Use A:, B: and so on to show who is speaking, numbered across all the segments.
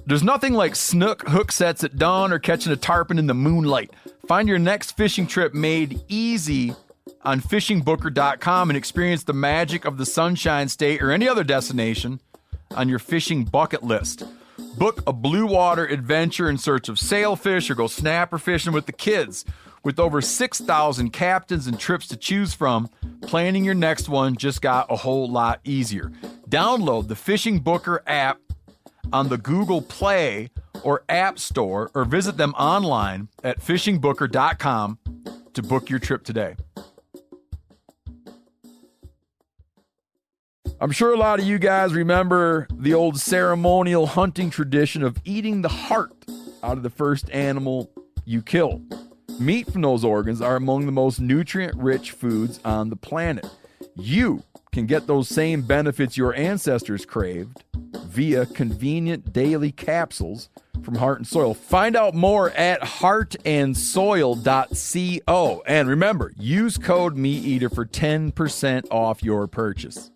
A: There's nothing like snook hook sets at dawn or catching a tarpon in the moonlight. Find your next fishing trip made easy on fishingbooker.com and experience the magic of the Sunshine State or any other destination on your fishing bucket list. Book a blue water adventure in search of sailfish or go snapper fishing with the kids. With over 6,000 captains and trips to choose from, planning your next one just got a whole lot easier. Download the Fishing Booker app on the Google Play or App Store, or visit them online at fishingbooker.com to book your trip today. I'm sure a lot of you guys remember the old ceremonial hunting tradition of eating the heart out of the first animal you kill. Meat from those organs are among the most nutrient-rich foods on the planet. You can get those same benefits your ancestors craved via convenient daily capsules from Heart and Soil. Find out more at heartandsoil.co. And remember, use code MeatEater for 10% off your purchase.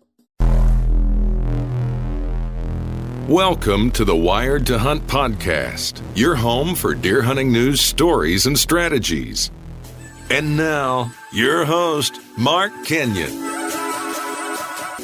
B: Welcome to the Wired to Hunt podcast, your home for deer hunting news, stories, and strategies. And now, your host, Mark Kenyon.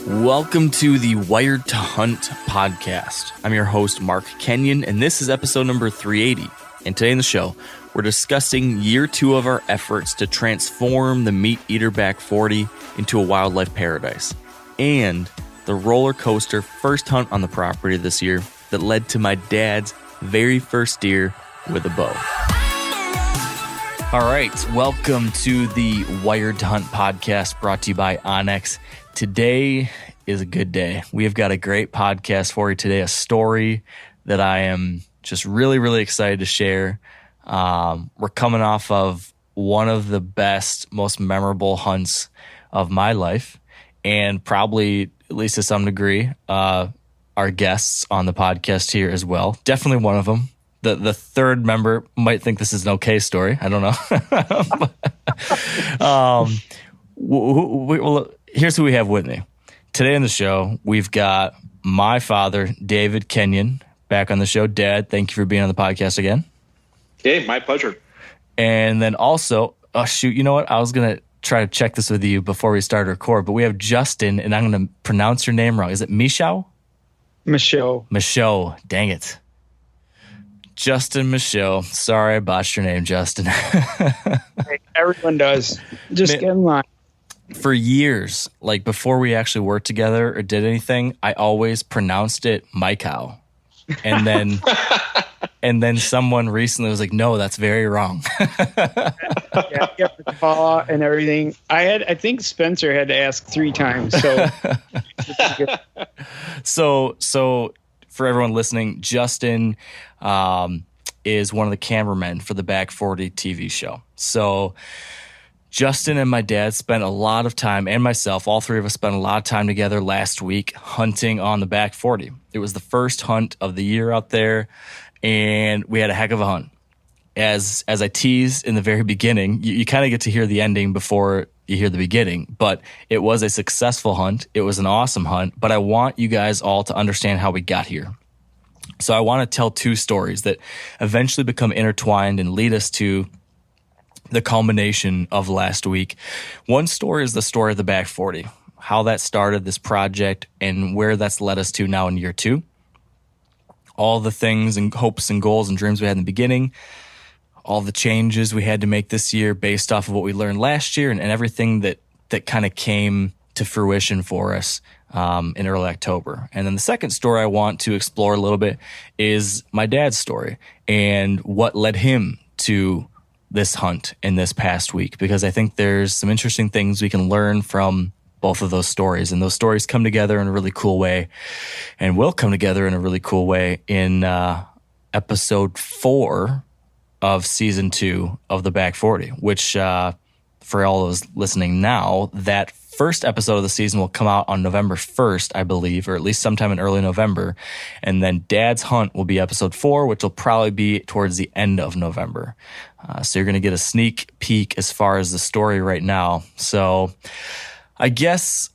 C: Welcome to the Wired to Hunt podcast. I'm your host, Mark Kenyon, and this is episode number 380. And today in the show, we're discussing year 2 of our efforts to transform the Meat Eater Back 40 into a wildlife paradise, and the roller coaster first hunt on the property this year that led to my dad's very first deer with a bow. All right, welcome to the Wired to Hunt podcast brought to you by Onyx. Today is a good day. We have got a great podcast for you today, a story that I am just really, really excited to share. We're coming off of one of the best, most memorable hunts of my life, and probably, at least to some degree, our guests on the podcast here as well. Definitely one of them. The third member might think this is an okay story. I don't know. Well, here's who we have with me. Today on the show, we've got my father, David Kenyon, back on the show. Dad, thank you for being on the podcast again.
D: Hey, my pleasure.
C: And then also, you know what? I was going to try to check this with you before we start to record, but we have Justin, and I'm going to pronounce your name wrong. Is it Michaud? Michaud. Dang it. Justin Michaud. Sorry I botched your name, Justin.
E: Hey, everyone does. Just get in line.
C: For years, like before we actually worked together or did anything, I always pronounced it Michaud. And then and then someone recently was like, no, that's very wrong.
E: Yeah, you have to call out and everything. I think Spencer had to ask 3 times.
C: So for everyone listening, Justin is one of the cameramen for the Back 40 TV show. So Justin and my dad spent a lot of time, and myself, all three of us spent a lot of time together last week hunting on the Back 40. It was the first hunt of the year out there, and we had a heck of a hunt. As I teased in the very beginning, you kind of get to hear the ending before you hear the beginning, but it was a successful hunt. It was an awesome hunt, but I want you guys all to understand how we got here. So I want to tell 2 stories that eventually become intertwined and lead us to the culmination of last week. One story is the story of the Back 40, how that started, this project, and where that's led us to now in year 2. All the things and hopes and goals and dreams we had in the beginning, all the changes we had to make this year based off of what we learned last year, and everything that kind of came to fruition for us in early October. And then the second story I want to explore a little bit is my dad's story and what led him to this hunt in this past week, because I think there's some interesting things we can learn from both of those stories, and those stories come together in a really cool way, and will come together in a really cool way in episode 4 of season 2 of the Back 40, which for all those listening now, that first episode of the season will come out on November 1st, I believe, or at least sometime in early November. And then Dad's Hunt will be episode 4, which will probably be towards the end of November. So you're going to get a sneak peek as far as the story right now. So I guess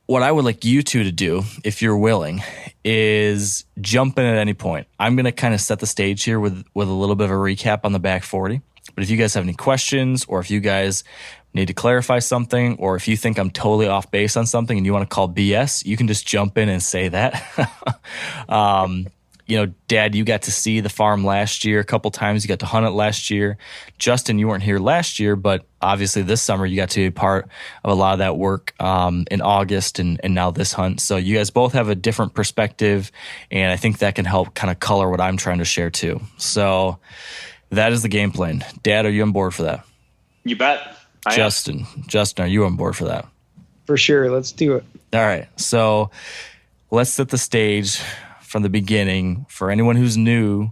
C: what I would like you two to do, if you're willing, is jump in at any point. I'm going to kind of set the stage here with a little bit of a recap on the back 40. But if you guys have any questions, or if you guys need to clarify something, or if you think I'm totally off base on something and you want to call BS, you can just jump in and say that. Dad, you got to see the farm last year a couple times. You got to hunt it last year. Justin, you weren't here last year, but obviously this summer you got to be part of a lot of that work in August and now this hunt. So you guys both have a different perspective, and I think that can help kind of color what I'm trying to share too. So that is the game plan. Dad, are you on board for that?
D: You bet.
C: Justin, are you on board for that?
E: For sure. Let's do it.
C: All right. So let's set the stage from the beginning for anyone who's new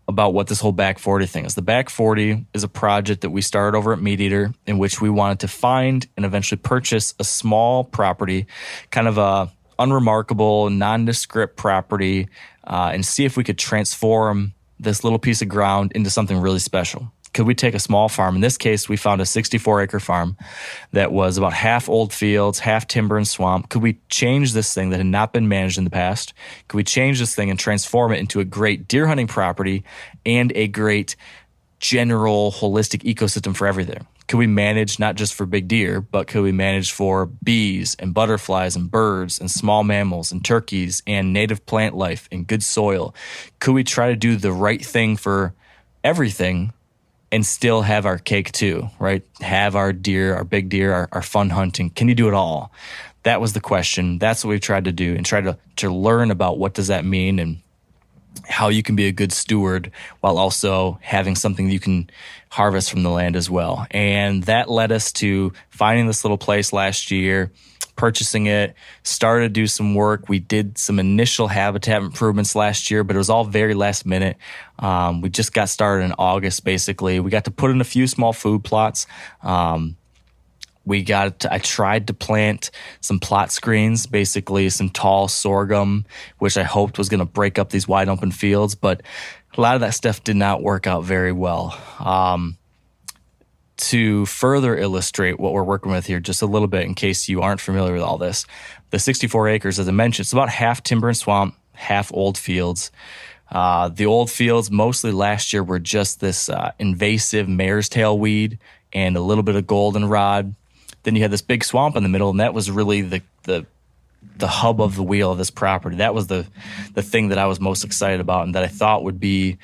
C: about what this whole back 40 thing is. The back 40 is a project that we started over at Meat Eater, in which we wanted to find and eventually purchase a small property, kind of a unremarkable, nondescript property, and see if we could transform this little piece of ground into something really special. Could we take a small farm? In this case, we found a 64-acre farm that was about half old fields, half timber and swamp. Could we change this thing that had not been managed in the past? Could we change this thing and transform it into a great deer hunting property and a great general holistic ecosystem for everything? Could we manage not just for big deer, but could we manage for bees and butterflies and birds and small mammals and turkeys and native plant life and good soil? Could we try to do the right thing for everything and still have our cake too, right? Have our deer, our big deer, our fun hunting. Can you do it all? That was the question. That's what we've tried to do, and try to learn about what does that mean and how you can be a good steward while also having something you can harvest from the land as well. And that led us to finding this little place last year, purchasing it, started to do some work. We did some initial habitat improvements last year, but it was all very last minute. We just got started in August, basically. We got to put in a few small food plots. I tried to plant some plot screens, basically some tall sorghum, which I hoped was going to break up these wide open fields, but a lot of that stuff did not work out very well. To further illustrate what we're working with here just a little bit, in case you aren't familiar with all this, the 64 acres, as I mentioned, it's about half timber and swamp, half old fields. The old fields mostly last year were just this invasive mare's tail weed and a little bit of goldenrod. Then you had this big swamp in the middle, and that was really the hub of the wheel of this property. That was the thing that I was most excited about and that I thought would be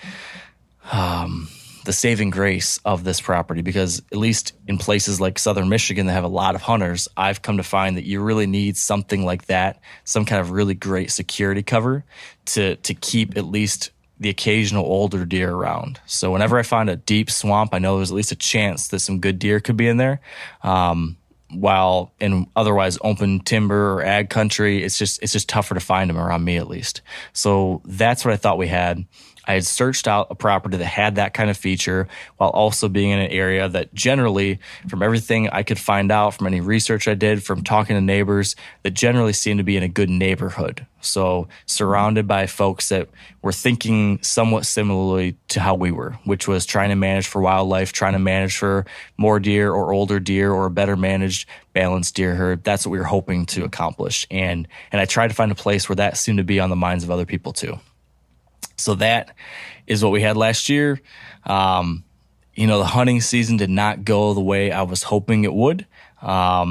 C: the saving grace of this property, because at least in places like southern Michigan that have a lot of hunters, I've come to find that you really need something like that, some kind of really great security cover to keep at least the occasional older deer around. So whenever I find a deep swamp, I know there's at least a chance that some good deer could be in there. While in otherwise open timber or ag country, it's just tougher to find them around me, at least. So that's what I thought we had. I had searched out a property that had that kind of feature while also being in an area that generally, from everything I could find out, from any research I did, from talking to neighbors, that generally seemed to be in a good neighborhood. So surrounded by folks that were thinking somewhat similarly to how we were, which was trying to manage for wildlife, trying to manage for more deer or older deer or a better managed, balanced deer herd. That's what we were hoping to accomplish. And I tried to find a place where that seemed to be on the minds of other people too. So that is what we had last year. The hunting season did not go the way I was hoping it would. A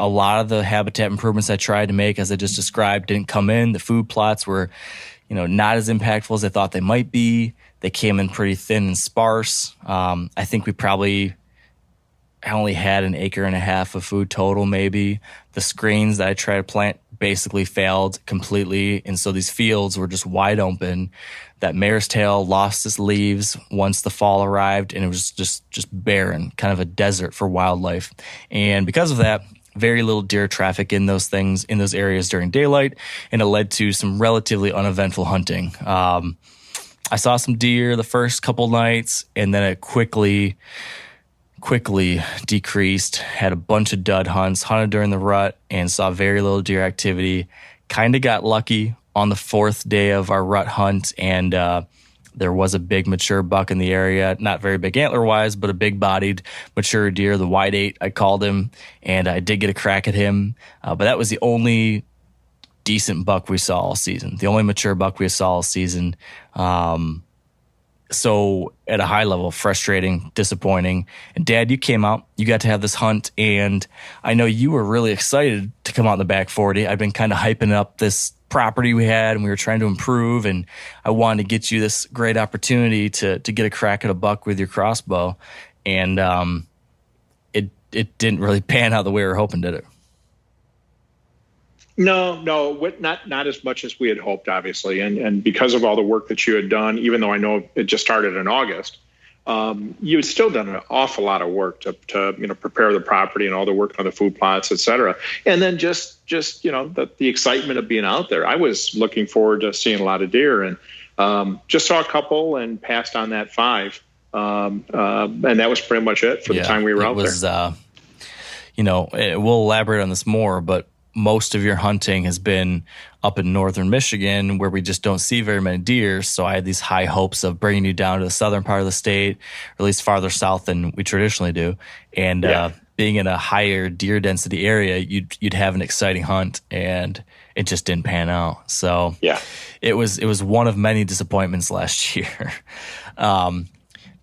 C: lot of the habitat improvements I tried to make, as I just described, didn't come in. The food plots were, not as impactful as I thought they might be. They came in pretty thin and sparse. I think I only had 1.5 acres of food total, maybe. The screens that I tried to plant basically failed completely. And so these fields were just wide open. That mare's tail lost its leaves once the fall arrived, and it was just barren, kind of a desert for wildlife. And because of that, very little deer traffic in those areas during daylight, and it led to some relatively uneventful hunting. I saw some deer the first couple nights, and then it quickly decreased, had a bunch of dud hunts, hunted during the rut, and saw very little deer activity. Kind of got lucky on the 4th day of our rut hunt, and There was a big mature buck in the area, not very big antler-wise, but a big-bodied mature deer, the wide 8, I called him, and I did get a crack at him. But that was the only decent buck we saw all season, the only mature buck we saw all season. So at a high level, frustrating, disappointing. And Dad, you came out, you got to have this hunt, and I know you were really excited to come out in the back 40. I've been kind of hyping up this property we had, and we were trying to improve, and I wanted to get you this great opportunity to get a crack at a buck with your crossbow. And it didn't really pan out the way we were hoping, did it?
D: No, not as much as we had hoped, obviously. And because of all the work that you had done, even though I know it just started in August, you had still done an awful lot of work to prepare the property and all the work on the food plots, et cetera. And then just the excitement of being out there. I was looking forward to seeing a lot of deer, and just saw a couple and passed on that 5. And that was pretty much it for the time we were out there.
C: We'll elaborate on this more, but most of your hunting has been up in northern Michigan, where we just don't see very many deer. So I had these high hopes of bringing you down to the southern part of the state, or at least farther south than we traditionally do. And being in a higher deer density area, you'd have an exciting hunt, and it just didn't pan out. So it was one of many disappointments last year.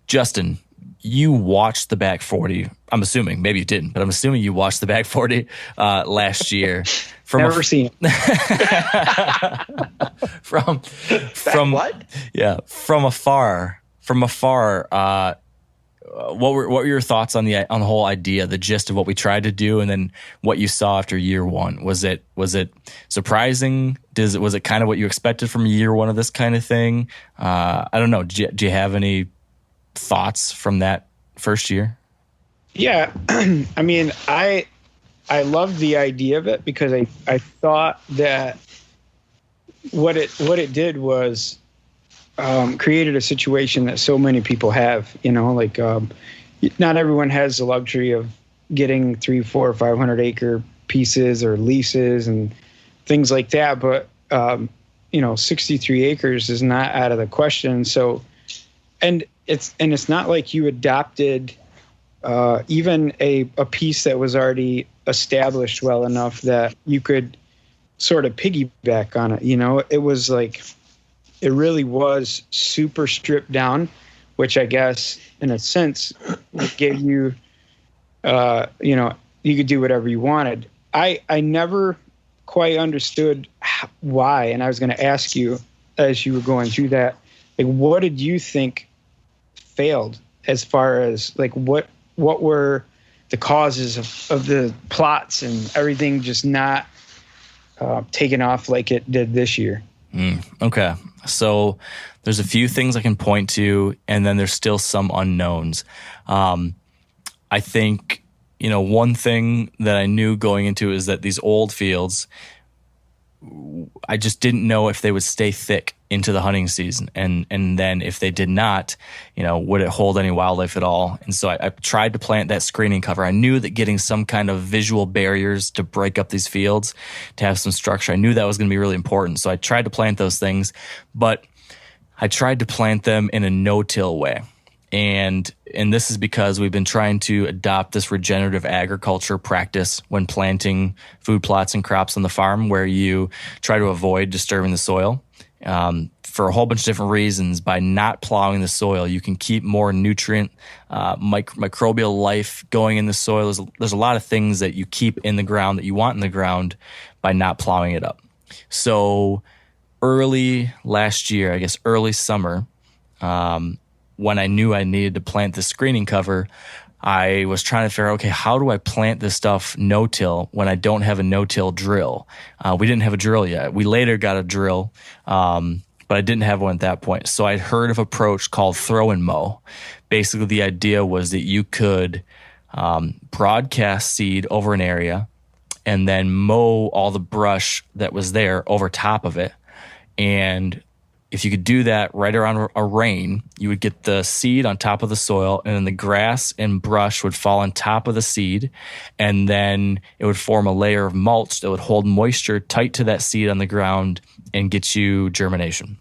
C: Justin, you watched the back 40. I'm assuming, maybe you didn't, but I'm assuming you watched the back 40 last year.
E: Never seen it.
C: from what? Yeah, from afar. What were your thoughts on the whole idea, the gist of what we tried to do, and then what you saw after year 1? Was it surprising? Was it kind of what you expected from year 1 of this kind of thing? I don't know. Do you have any thoughts from that first year?
E: Yeah, I mean, I loved the idea of it, because I thought that what it did was created a situation that so many people have. Not everyone has the luxury of getting 300, 400, 500 acre pieces or leases and things like that. But 63 acres is not out of the question. So, and it's not like you adopted even a piece that was already established well enough that you could sort of piggyback on it. It was like, it really was super stripped down, which I guess in a sense gave you, you could do whatever you wanted. I never quite understood why. And I was going to ask you, as you were going through that, what did you think failed, as far as what were the causes of the plots and everything just not taking off like it did this year?
C: Okay. So there's a few things I can point to, and then there's still some unknowns. I think, one thing that I knew going into is that these old fields, I just didn't know if they would stay thick into the hunting season. And then if they did not, would it hold any wildlife at all? And so I tried to plant that screening cover. I knew that getting some kind of visual barriers to break up these fields, to have some structure, I knew that was going to be really important. So I tried to plant those things, but I tried to plant them in a no-till way. And this is because we've been trying to adopt this regenerative agriculture practice when planting food plots and crops on the farm, where you try to avoid disturbing the soil. For a whole bunch of different reasons. By not plowing the soil, you can keep more nutrient, microbial life going in the soil. There's a lot of things that you keep in the ground that you want in the ground by not plowing it up. So early last year, I guess early summer, when I knew I needed to plant the screening cover, I was trying to figure out, okay, how do I plant this stuff no-till when I don't have a no-till drill? We didn't have a drill yet. We later got a drill, but I didn't have one at that point. So I'd heard of an approach called throw and mow. Basically, the idea was that you could broadcast seed over an area and then mow all the brush that was there over top of it. And if you could do that right around a rain, you would get the seed on top of the soil, and then the grass and brush would fall on top of the seed, and then it would form a layer of mulch that would hold moisture tight to that seed on the ground and get you germination.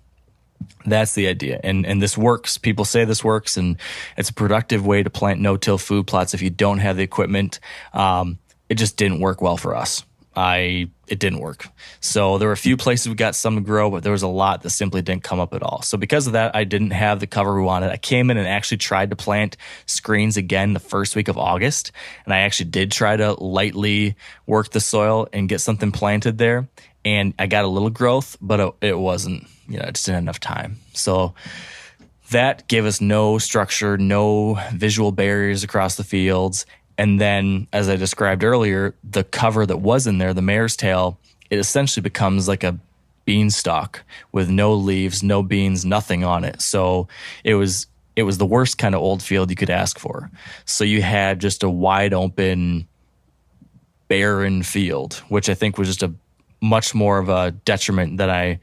C: That's the idea. And this works. People say this works, and it's a productive way to plant no-till food plots if you don't have the equipment. It just didn't work well for us. It didn't work. So there were a few places we got some to grow, but there was a lot that simply didn't come up at all. So because of that, I didn't have the cover we wanted. I came in and actually tried to plant screens again the first week of August. And I actually did try to lightly work the soil and get something planted there. And I got a little growth, but it wasn't, it just didn't have enough time. So that gave us no structure, no visual barriers across the fields. And then, as I described earlier, the cover that was in there, the mare's tail, it essentially becomes like a beanstalk with no leaves, no beans, nothing on it. So it was the worst kind of old field you could ask for. So you had just a wide open, barren field, which I think was just a much more of a detriment than I,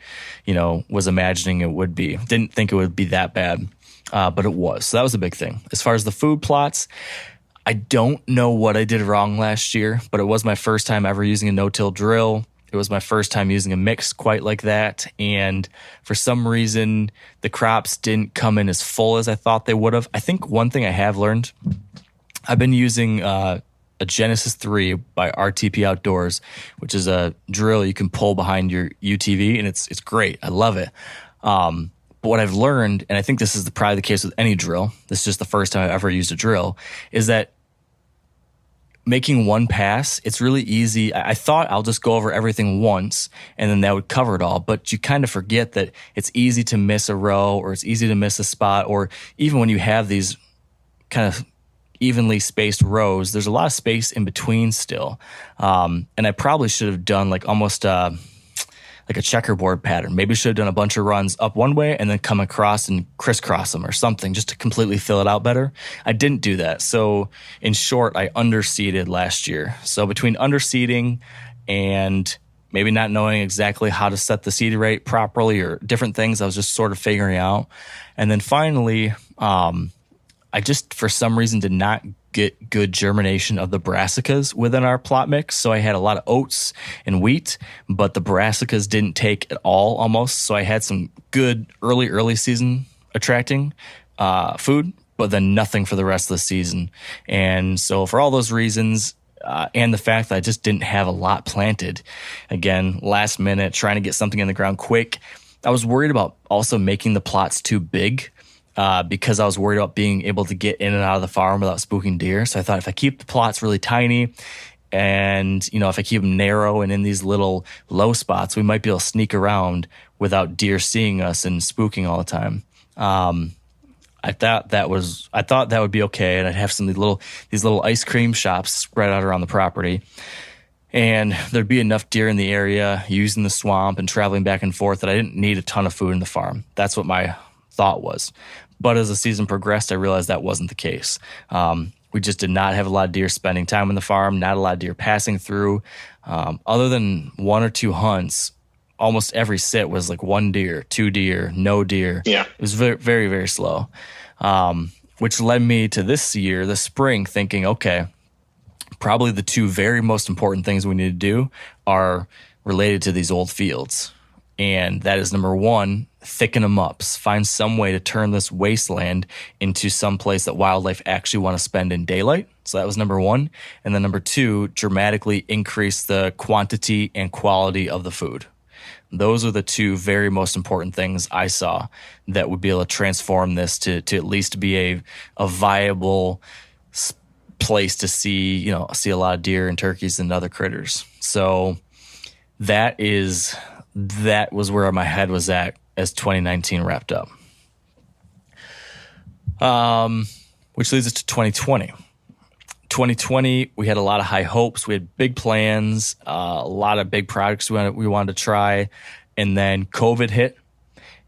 C: was imagining it would be. Didn't think it would be that bad, but it was. So that was a big thing. As far as the food plots, I don't know what I did wrong last year, but it was my first time ever using a no-till drill. It was my first time using a mix quite like that. And for some reason, the crops didn't come in as full as I thought they would have. I think one thing I have learned, I've been using a Genesis 3 by RTP Outdoors, which is a drill you can pull behind your UTV, and it's great. I love it. But what I've learned, and I think this is probably the case with any drill, this is just the first time I've ever used a drill, is that making one pass, it's really easy. I thought I'll just go over everything once and then that would cover it all. But you kind of forget that it's easy to miss a row, or it's easy to miss a spot, or even when you have these kind of evenly spaced rows, there's a lot of space in between still. And I probably should have done like almost like a checkerboard pattern. Maybe should have done a bunch of runs up one way and then come across and crisscross them or something just to completely fill it out better. I didn't do that. So in short, I underseeded last year. So between underseeding and maybe not knowing exactly how to set the seed rate properly or different things, I was just sort of figuring out. And then finally, I just, for some reason, did not get good germination of the brassicas within our plot mix. So I had a lot of oats and wheat, but the brassicas didn't take at all almost. So I had some good early season attracting food, but then nothing for the rest of the season. And so for all those reasons, and the fact that I just didn't have a lot planted, again, last minute, trying to get something in the ground quick, I was worried about also making the plots too big. Because I was worried about being able to get in and out of the farm without spooking deer. So I thought if I keep the plots really tiny and, if I keep them narrow and in these little low spots, we might be able to sneak around without deer seeing us and spooking all the time. I thought that would be okay. And I'd have these little ice cream shops spread out around the property. And there'd be enough deer in the area using the swamp and traveling back and forth that I didn't need a ton of food in the farm. That's what my thought was. But as the season progressed, I realized that wasn't the case. We just did not have a lot of deer spending time on the farm, not a lot of deer passing through. Other than one or two hunts, almost every sit was like one deer, two deer, no deer.
D: Yeah.
C: It was very, very, very slow, which led me to this year, the spring, thinking, okay, probably the two very most important things we need to do are related to these old fields. And that is number one, thicken them up. Find some way to turn this wasteland into some place that wildlife actually want to spend in daylight. So that was number one. And then number two, dramatically increase the quantity and quality of the food. Those are the two very most important things I saw that would be able to transform this to at least be a viable place to see a lot of deer and turkeys and other critters. So that was where my head was at as 2019 wrapped up. Which leads us to 2020. 2020, we had a lot of high hopes. We had big plans, a lot of big projects we wanted to try. And then COVID hit,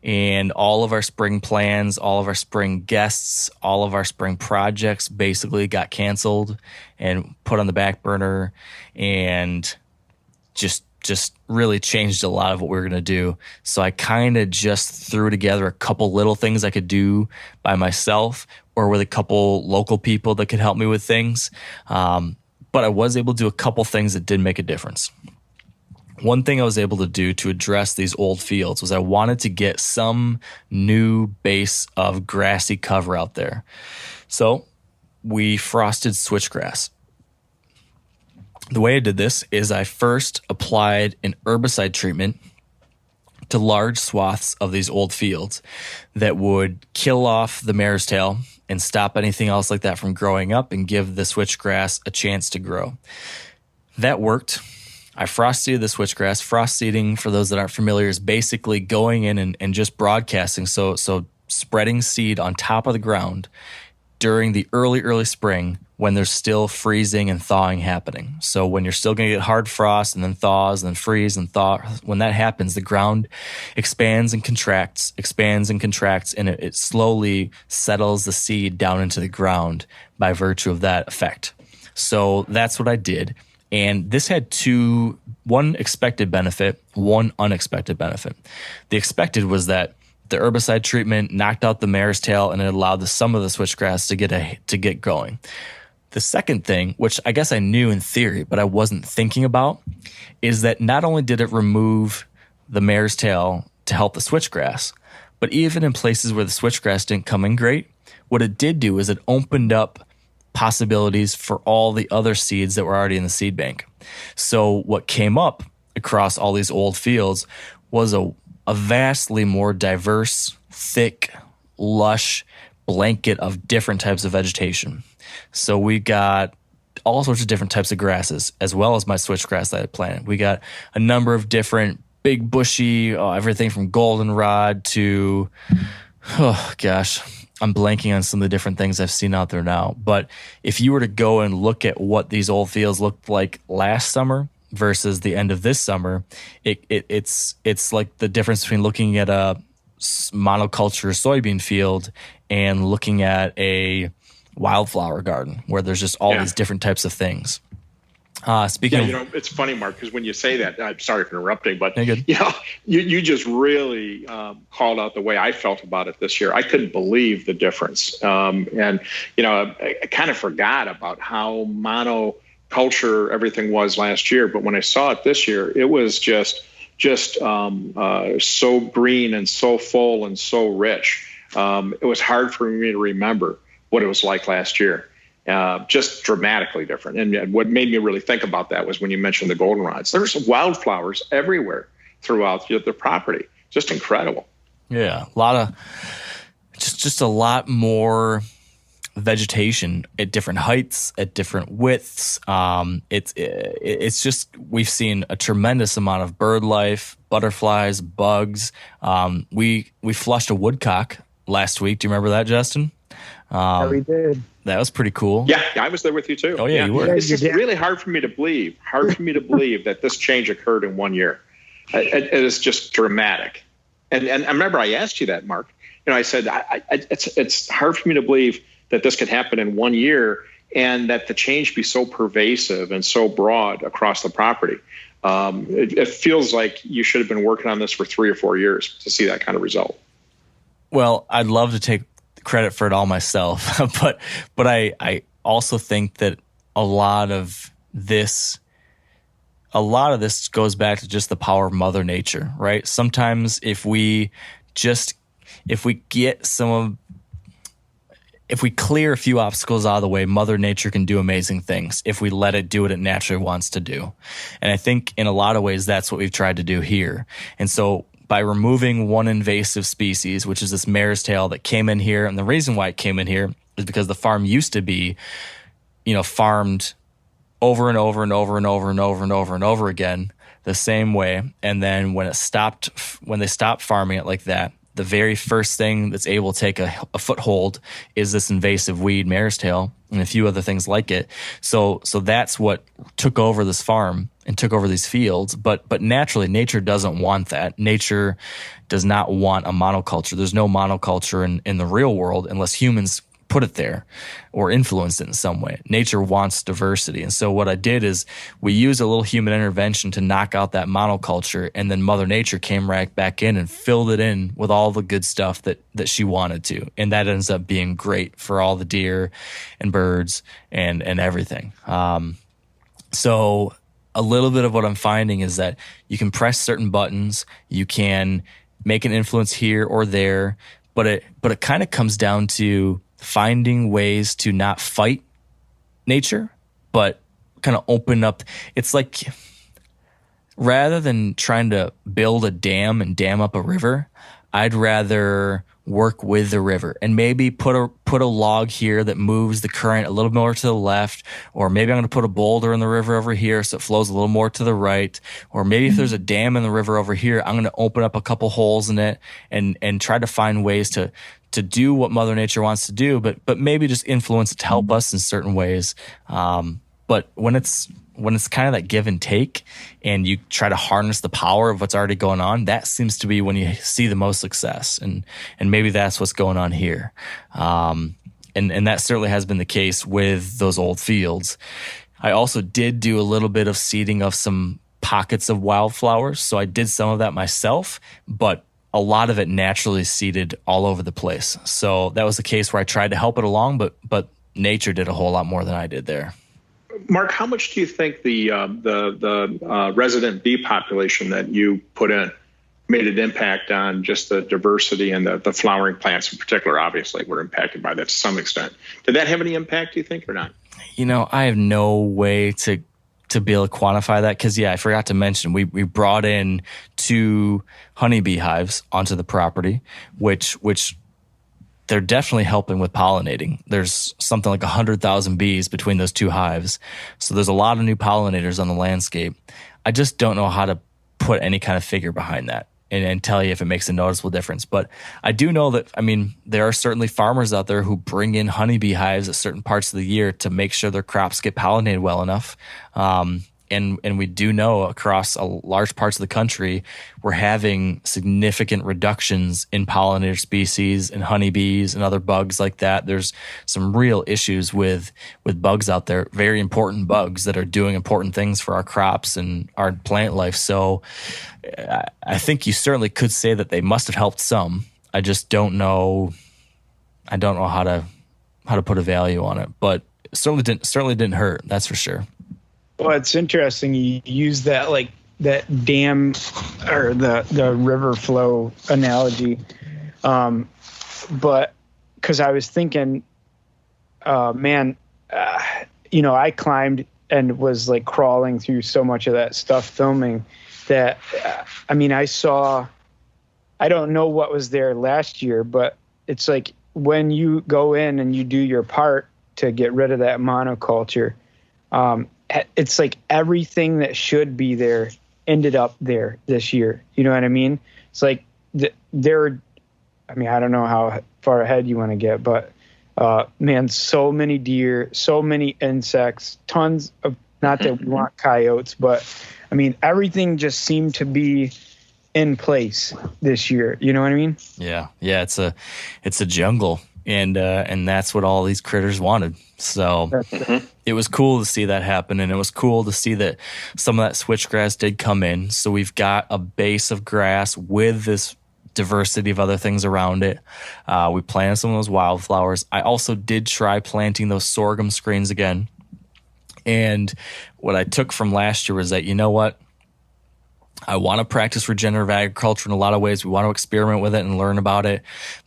C: and all of our spring plans, all of our spring guests, all of our spring projects basically got canceled and put on the back burner, and just really changed a lot of what we were going to do. So I kind of just threw together a couple little things I could do by myself or with a couple local people that could help me with things. But I was able to do a couple things that did make a difference. one thing I was able to do to address these old fields was I wanted to get some new base of grassy cover out there. So we frosted switchgrass. The way I did this is I first applied an herbicide treatment to large swaths of these old fields that would kill off the mare's tail and stop anything else like that from growing up and give the switchgrass a chance to grow. That worked. I frost seeded the switchgrass. Frost seeding, for those that aren't familiar, is basically going in and just broadcasting. So spreading seed on top of the ground during the early spring when there's still freezing and thawing happening. So when you're still going to get hard frost and then thaws and then freeze and thaw, when that happens, the ground expands and contracts, and it slowly settles the seed down into the ground by virtue of that effect. So that's what I did. And this had one expected benefit, one unexpected benefit. The expected was that the herbicide treatment knocked out the mare's tail and it allowed some of the switchgrass to get going. The second thing, which I guess I knew in theory, but I wasn't thinking about, is that not only did it remove the mare's tail to help the switchgrass, but even in places where the switchgrass didn't come in great, what it did do is it opened up possibilities for all the other seeds that were already in the seed bank. So what came up across all these old fields was a vastly more diverse, thick, lush blanket of different types of vegetation. So we got all sorts of different types of grasses, as well as my switchgrass that I planted. We got a number of different big bushy, everything from goldenrod to, oh gosh, I'm blanking on some of the different things I've seen out there now. But if you were to go and look at what these old fields looked like last summer versus the end of this summer, it's like the difference between looking at a monoculture soybean field and looking at a wildflower garden where there's just all these different types of things. Speaking of,
D: it's funny, Mark, because when you say that, I'm sorry for interrupting, but
C: good.
D: You just really called out the way I felt about it this year. I couldn't believe the difference, and I kind of forgot about how monoculture everything was last year. But when I saw it this year, it was just so green and so full and so rich. It was hard for me to remember what it was like last year. Just dramatically different. And what made me really think about that was when you mentioned the goldenrods. There's wildflowers everywhere throughout the property. Just incredible.
C: Yeah, a lot of just a lot more vegetation at different heights, at different widths. It's just, we've seen a tremendous amount of bird life, butterflies, bugs. We flushed a woodcock last week. Do you remember that, Justin?
E: Yeah, we did.
C: That was pretty cool.
D: Yeah, I was there with you too.
C: Oh yeah, you were.
D: It's just really hard for me to believe. That this change occurred in 1 year. It is just dramatic. And I remember I asked you that, Mark. I said it's hard for me to believe that this could happen in 1 year and that the change be so pervasive and so broad across the property. It feels like you should have been working on this for 3 or 4 years to see that kind of result.
C: Well, I'd love to take credit for it all myself, but I also think that a lot of this goes back to just the power of Mother Nature, right? Sometimes if we clear a few obstacles out of the way, Mother Nature can do amazing things if we let it do what it naturally wants to do. And I think in a lot of ways, that's what we've tried to do here. And so by removing one invasive species, which is this mare's tail that came in here, and the reason why it came in here is because the farm used to be, farmed over and over and over and over and over and over and over again the same way. And then when they stopped farming it like that, the very first thing that's able to take a foothold is this invasive weed, mare's tail, and a few other things like it. So that's what took over this farm and took over these fields. But naturally, nature doesn't want that. Nature does not want a monoculture. There's no monoculture in the real world unless humans put it there or influence it in some way. Nature wants diversity. And so what I did is we used a little human intervention to knock out that monoculture, and then Mother Nature came right back in and filled it in with all the good stuff that she wanted to. And that ends up being great for all the deer and birds and everything. So a little bit of what I'm finding is that you can press certain buttons, you can make an influence here or there, but it kind of comes down to finding ways to not fight nature, but kind of open up. It's like, rather than trying to build a dam and dam up a river, I'd rather work with the river and maybe put a log here that moves the current a little more to the left, or maybe I'm going to put a boulder in the river over here so it flows a little more to the right, or maybe if there's a dam in the river over here, I'm going to open up a couple holes in it and try to find ways to do what Mother Nature wants to do, but maybe just influence it to help us in certain ways. But when it's kind of that give and take and you try to harness the power of what's already going on, that seems to be when you see the most success. And maybe that's what's going on here. And that certainly has been the case with those old fields. I also did do a little bit of seeding of some pockets of wildflowers. So I did some of that myself, but a lot of it naturally seeded all over the place. So that was the case where I tried to help it along, but nature did a whole lot more than I did there.
D: Mark, how much do you think the resident bee population that you put in made an impact on just the diversity and the flowering plants in particular? Obviously, were impacted by that to some extent. Did that have any impact, do you think, or not?
C: I have no way to be able to quantify that because, I forgot to mention, we brought in 2 honeybee hives onto the property, which they're definitely helping with pollinating. There's something like 100,000 bees between those 2 hives. So there's a lot of new pollinators on the landscape. I just don't know how to put any kind of figure behind that and tell you if it makes a noticeable difference. But I do know that, there are certainly farmers out there who bring in honeybee hives at certain parts of the year to make sure their crops get pollinated well enough. And we do know across large parts of the country, we're having significant reductions in pollinator species and honeybees and other bugs like that. There's some real issues with bugs out there, very important bugs that are doing important things for our crops and our plant life. So I think you certainly could say that they must have helped some. I just don't know. I don't know how to put a value on it, but it certainly didn't hurt. That's for sure.
E: Well, it's interesting you use that that dam or the river flow analogy, but because I was thinking, I climbed and was like crawling through so much of that stuff filming that, I saw, I don't know what was there last year, but it's like when you go in and you do your part to get rid of that monoculture, it's like everything that should be there ended up there this year. You know what I mean? It's like I don't know how far ahead you want to get, but so many deer, so many insects, tons of, not that we want coyotes, but everything just seemed to be in place this year. You know what I mean?
C: Yeah. It's a jungle. And that's what all these critters wanted. So it was cool to see that happen. And it was cool to see that some of that switchgrass did come in. So we've got a base of grass with this diversity of other things around it. We planted some of those wildflowers. I also did try planting those sorghum screens again. And what I took from last year was that, you know what? I want to practice regenerative agriculture in a lot of ways. We want to experiment with it and learn about it.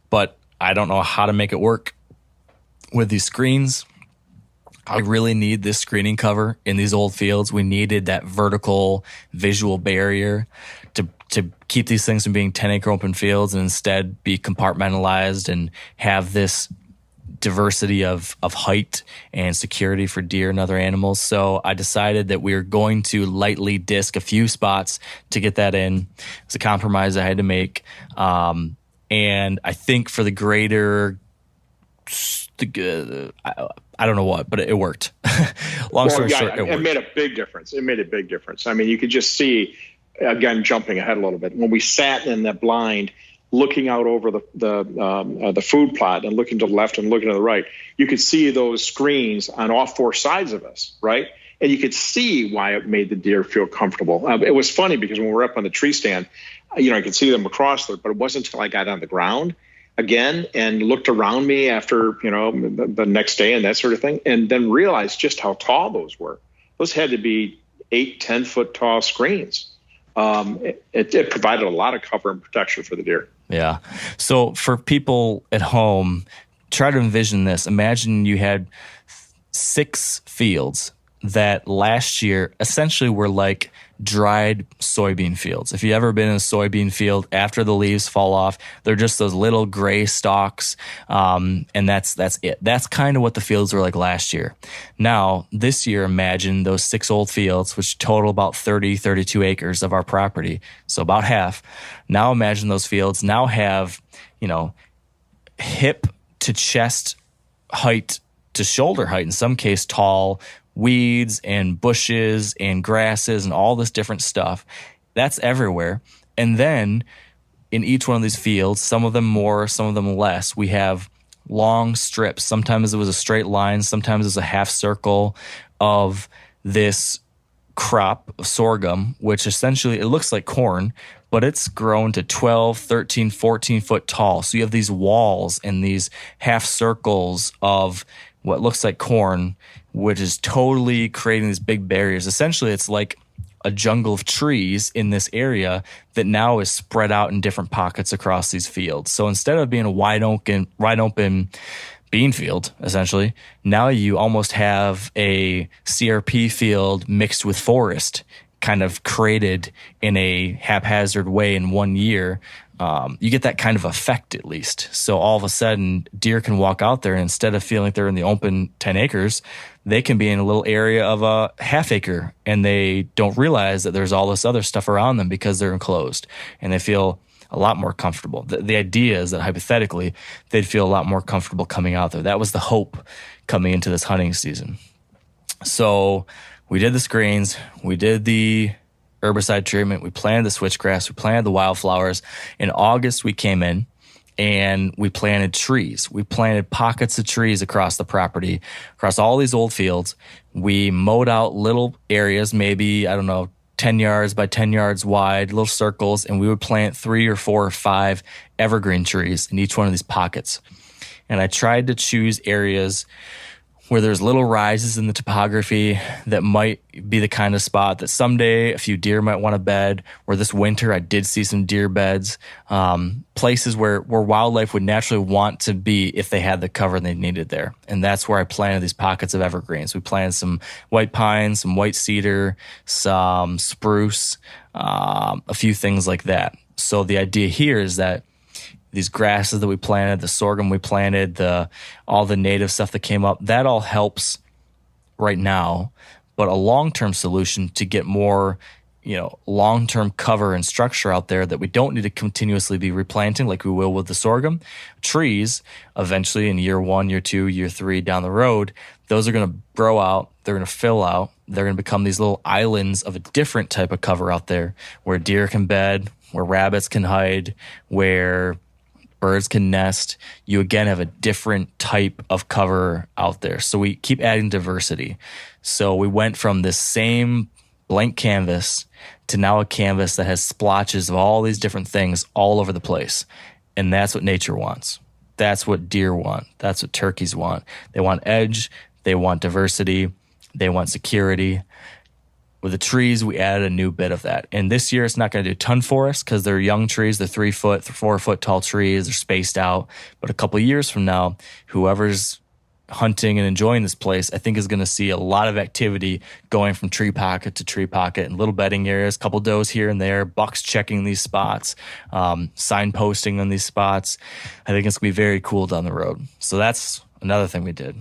C: But I don't know how to make it work with these screens. I really need this screening cover in these old fields. We needed that vertical visual barrier to keep these things from being 10-acre open fields and instead be compartmentalized and have this diversity of height and security for deer and other animals. So I decided that we were going to lightly disc a few spots to get that in. It's a compromise I had to make. And I think for the greater, I don't know what, but it worked. Long story short, it worked.
D: It made a big difference. You could just see, again, jumping ahead a little bit, when we sat in that blind, looking out over the food plot and looking to the left and looking to the right, you could see those screens on all 4 sides of us, right? And you could see why it made the deer feel comfortable. It was funny because when we were up on the tree stand, I could see them across there, but it wasn't until I got on the ground again and looked around me after, the next day and that sort of thing, and then realized just how tall those were. Those had to be 8-10 foot tall screens. It provided a lot of cover and protection for the deer.
C: Yeah. So for people at home, try to envision this. Imagine you had 6 fields that last year essentially were like dried soybean fields. If you've ever been in a soybean field, after the leaves fall off, they're just those little gray stalks, and that's it. That's kind of what the fields were like last year. Now, this year, imagine those 6 old fields, which total about 32 acres of our property, so about half. Now imagine those fields now have, hip to chest height to shoulder height, in some case tall weeds and bushes and grasses and all this different stuff. That's everywhere. And then in each one of these fields, some of them more, some of them less, we have long strips. Sometimes it was a straight line, sometimes it was a half circle of this crop of sorghum, which essentially it looks like corn, but it's grown to 12, 13, 14 foot tall. So you have these walls and these half circles of what looks like corn, which is totally creating these big barriers. Essentially, it's like a jungle of trees in this area that now is spread out in different pockets across these fields. So instead of being a wide open bean field, essentially, now you almost have a CRP field mixed with forest, kind of created in a haphazard way in one year. You get that kind of effect at least. So all of a sudden, deer can walk out there, and instead of feeling like they're in the open 10 acres, they can be in a little area of a half acre, and they don't realize that there's all this other stuff around them because they're enclosed, and they feel a lot more comfortable. The idea is that hypothetically, they'd feel a lot more comfortable coming out there. That was the hope coming into this hunting season. So we did the screens, we did the herbicide treatment, we planted the switchgrass, we planted the wildflowers. In August, we came in and we planted trees. We planted pockets of trees across the property, across all these old fields. We mowed out little areas, maybe, 10 yards by 10 yards wide, little circles, and we would plant 3 or 4 or 5 evergreen trees in each one of these pockets. And I tried to choose areas where there's little rises in the topography that might be the kind of spot that someday a few deer might want to bed, where this winter I did see some deer beds, places where wildlife would naturally want to be if they had the cover they needed there. And that's where I planted these pockets of evergreens. We planted some white pine, some white cedar, some spruce, a few things like that. So the idea here is that these grasses that we planted, the sorghum we planted, all the native stuff that came up, that all helps right now. But a long-term solution to get more, long-term cover and structure out there that we don't need to continuously be replanting like we will with the sorghum. Trees, eventually in year 1, year 2, year 3 down the road, those are going to grow out, they're going to fill out, they're going to become these little islands of a different type of cover out there where deer can bed, where rabbits can hide, where birds can nest. You again have a different type of cover out there. So we keep adding diversity. So we went from this same blank canvas to now a canvas that has splotches of all these different things all over the place. And that's what nature wants. That's what deer want. That's what turkeys want. They want edge. They want diversity. They want security. With the trees, we added a new bit of that. And this year, it's not going to do a ton for us because they're young trees. They're 3 foot, 4 foot tall trees. They're spaced out. But a couple of years from now, whoever's hunting and enjoying this place, I think is going to see a lot of activity going from tree pocket to tree pocket and little bedding areas, couple does here and there, bucks checking these spots, signposting on these spots. I think it's going to be very cool down the road. So that's another thing we did.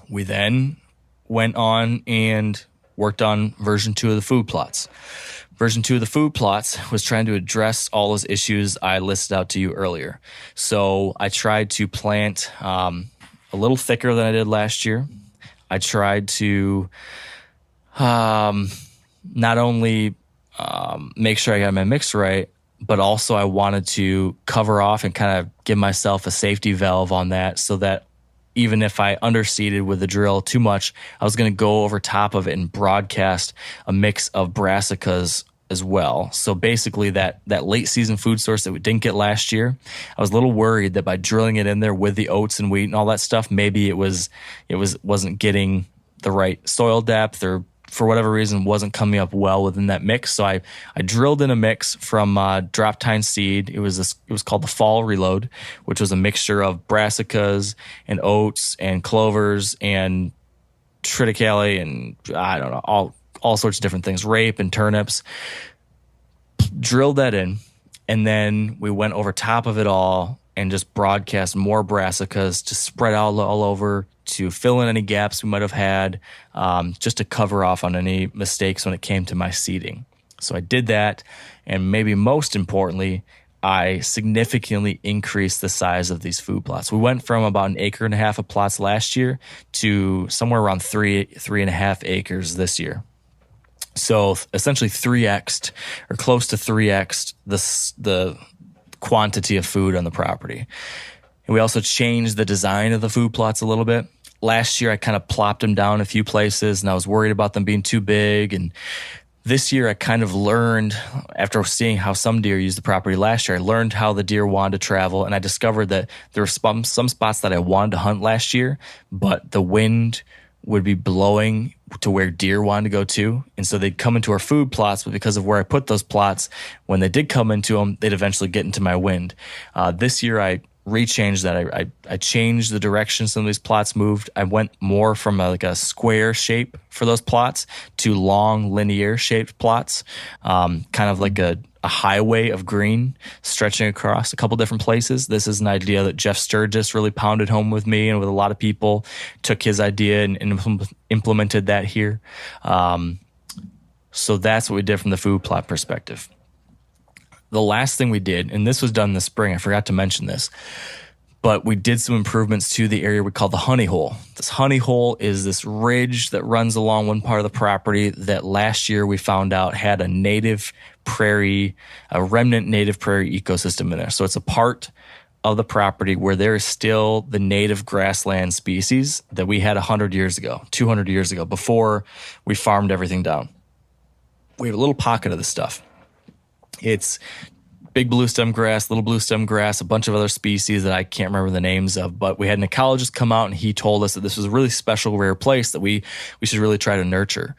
C: We then went on and worked on version 2 of the food plots. Version 2 of the food plots was trying to address all those issues I listed out to you earlier. So I tried to plant a little thicker than I did last year. I tried to not only make sure I got my mix right, but also I wanted to cover off and kind of give myself a safety valve on that so that even if I underseeded with the drill too much, I was going to go over top of it and broadcast a mix of brassicas as well. So basically that late season food source that we didn't get last year, I was a little worried that by drilling it in there with the oats and wheat and all that stuff, maybe it wasn't getting the right soil depth or for whatever reason, wasn't coming up well within that mix. So I drilled in a mix from Drop Tine Seed. It was called the Fall Reload, which was a mixture of brassicas and oats and clovers and triticale and I don't know, all sorts of different things, rape and turnips. Drilled that in, and then we went over top of it all and just broadcast more brassicas to spread out all over, to fill in any gaps we might have had, just to cover off on any mistakes when it came to my seeding. So I did that, and maybe most importantly, I significantly increased the size of these food plots. We went from about 1.5 acres of plots last year to somewhere around 3.5 acres this year. So essentially 3x'd or close to 3x'd the quantity of food on the property. And we also changed the design of the food plots a little bit. Last year, I kind of plopped them down a few places, and I was worried about them being too big. And this year, I kind of learned, after seeing how some deer used the property last year, I learned how the deer wanted to travel, and I discovered that there were some spots that I wanted to hunt last year, but the wind would be blowing to where deer wanted to go to. And so they'd come into our food plots, but because of where I put those plots, when they did come into them, they'd eventually get into my wind. This year, I rechanged that. I changed the direction some of these plots moved. I went more from a square shape for those plots to long linear shaped plots, kind of like a highway of green stretching across a couple different places. This is an idea that Jeff Sturgis really pounded home with me and with a lot of people, took his idea and implemented that here. So that's what we did from the food plot perspective. The last thing we did, and this was done this spring, I forgot to mention this, but we did some improvements to the area we call the honey hole. This honey hole is this ridge that runs along one part of the property that last year we found out had a native prairie, a remnant native prairie ecosystem in there. So it's a part of the property where there is still the native grassland species that we had 100 years ago, 200 years ago, before we farmed everything down. We have a little pocket of this stuff. It's big blue stem grass, little blue stem grass, a bunch of other species that I can't remember the names of, but we had an ecologist come out and he told us that this was a really special, rare place that we should really try to nurture.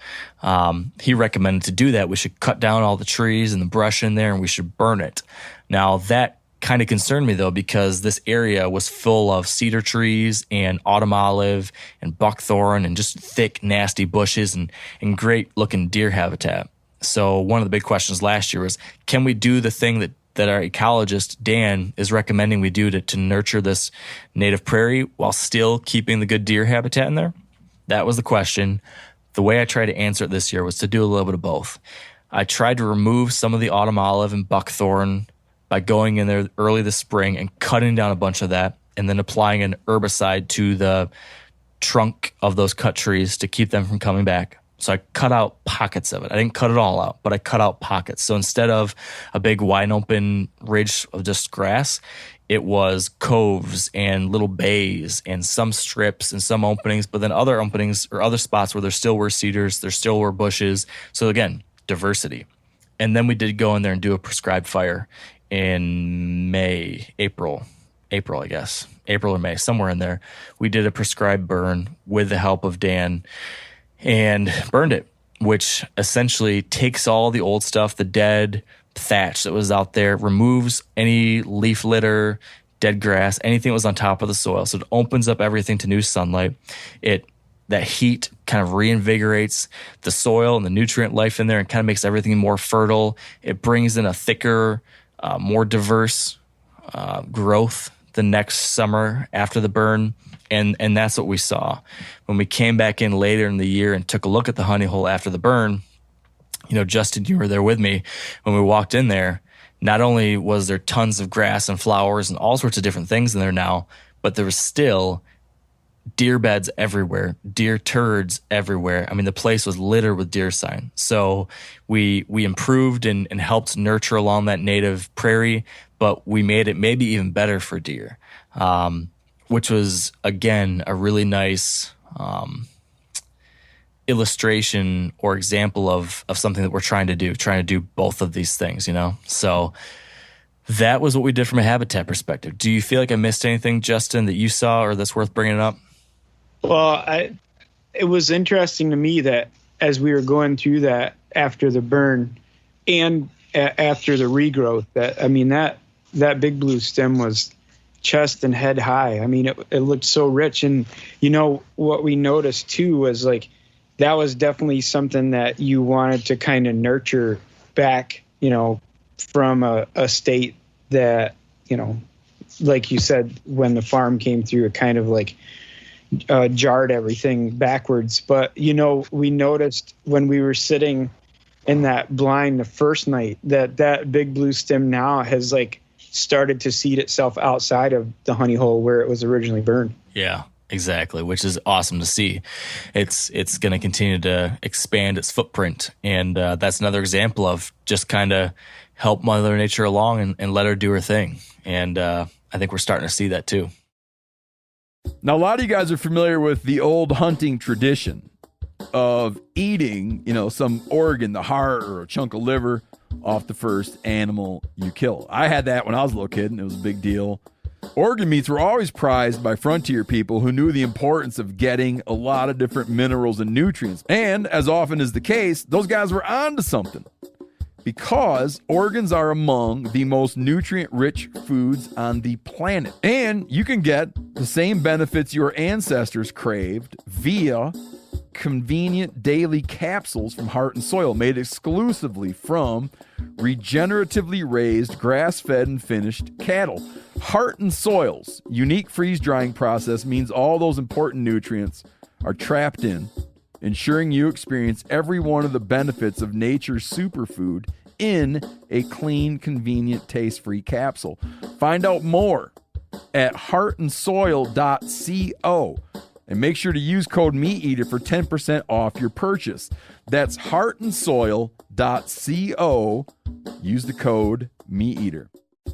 C: He recommended to do that. We should cut down all the trees and the brush in there and we should burn it. Now that kind of concerned me though, because this area was full of cedar trees and autumn olive and buckthorn and just thick, nasty bushes and great looking deer habitat. So one of the big questions last year was, can we do the thing that our ecologist, Dan, is recommending we do to nurture this native prairie while still keeping the good deer habitat in there? That was the question. The way I tried to answer it this year was to do a little bit of both. I tried to remove some of the autumn olive and buckthorn by going in there early this spring and cutting down a bunch of that and then applying an herbicide to the trunk of those cut trees to keep them from coming back. So I cut out pockets of it. I didn't cut it all out, but I cut out pockets. So instead of a big wide open ridge of just grass, it was coves and little bays and some strips and some openings, but then other openings or other spots where there still were cedars, there still were bushes. So again, diversity. And then we did go in there and do a prescribed fire in April, I guess. April or May, somewhere in there. We did a prescribed burn with the help of Dan and burned it, which essentially takes all the old stuff, the dead thatch that was out there, removes any leaf litter, dead grass, anything that was on top of the soil. So it opens up everything to new sunlight. That heat kind of reinvigorates the soil and the nutrient life in there and kind of makes everything more fertile. It brings in a thicker, more diverse growth the next summer after the burn. And that's what we saw. When we came back in later in the year and took a look at the honey hole after the burn, Justin, you were there with me. When we walked in there, not only was there tons of grass and flowers and all sorts of different things in there now, but there was still deer beds everywhere, deer turds everywhere. I mean, the place was littered with deer sign. So we improved and helped nurture along that native prairie, but we made it maybe even better for deer. Which was, again, a really nice illustration or example of something that we're trying to do both of these things, So that was what we did from a habitat perspective. Do you feel like I missed anything, Justin, that you saw or that's worth bringing up?
E: Well, it was interesting to me that as we were going through that after the burn and after the regrowth, that big blue stem was chest and head high. I mean, it looked so rich. And, what we noticed too was like, that was definitely something that you wanted to kind of nurture back, from a state that, like you said, when the farm came through, it kind of like jarred everything backwards. But, we noticed when we were sitting in that blind the first night that big blue stem now has like started to seed itself outside of the honey hole where it was originally burned.
C: Yeah, exactly, which is awesome to see. It's going to continue to expand its footprint. And that's another example of just kind of help Mother Nature along and let her do her thing. And I think we're starting to see that too.
A: Now, a lot of you guys are familiar with the old hunting tradition of eating, some organ, the heart or a chunk of liver off the first animal you kill. I had that when I was a little kid, and it was a big deal. Organ meats were always prized by frontier people who knew the importance of getting a lot of different minerals and nutrients. And as often is the case, those guys were onto something, because organs are among the most nutrient-rich foods on the planet. And you can get the same benefits your ancestors craved via convenient daily capsules from Heart and Soil, made exclusively from regeneratively raised, grass-fed, and finished cattle. Heart and Soil's unique freeze-drying process means all those important nutrients are trapped in, ensuring you experience every one of the benefits of nature's superfood in a clean, convenient, taste-free capsule. Find out more at heartandsoil.co. And make sure to use code MeatEater for 10% off your purchase. That's heartandsoil.co. Use the code MeatEater.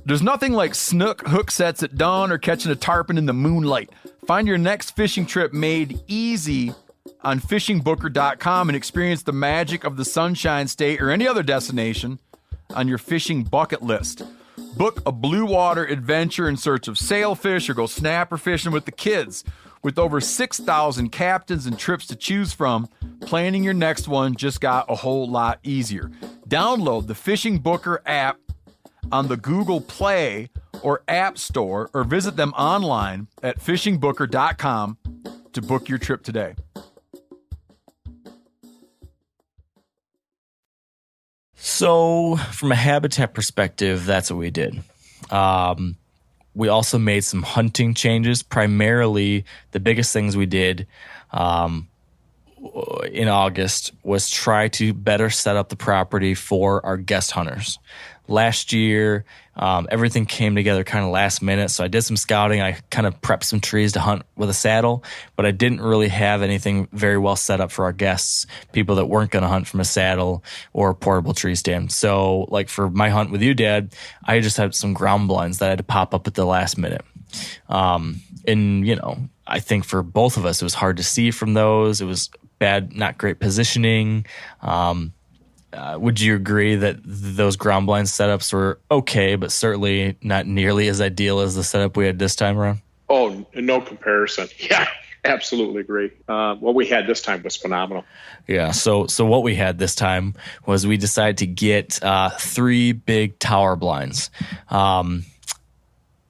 A: There's nothing like snook hook sets at dawn or catching a tarpon in the moonlight. Find your next fishing trip made easy on fishingbooker.com and experience the magic of the Sunshine State or any other destination on your fishing bucket list. Book a blue water adventure in search of sailfish or go snapper fishing with the kids. With over 6,000 captains and trips to choose from, planning your next one just got a whole lot easier. Download the Fishing Booker app on the Google Play or App Store, or visit them online at fishingbooker.com to book your trip today.
C: So from a habitat perspective, that's what we did. We also made some hunting changes. Primarily, the biggest things we did in August was try to better set up the property for our guest hunters. Last year, everything came together kind of last minute, so I did some scouting. I kind of prepped some trees to hunt with a saddle, but I didn't really have anything very well set up for our guests, people that weren't going to hunt from a saddle or a portable tree stand. So like for my hunt with you, Dad, I just had some ground blinds that I had to pop up at the last minute. And, I think for both of us, it was hard to see from those. It was bad, not great positioning. Would you agree that those ground blind setups were okay, but certainly not nearly as ideal as the setup we had this time around?
D: Oh, no comparison. Yeah, absolutely agree. What we had this time was phenomenal.
C: Yeah, so what we had this time was we decided to get 3 big tower blinds.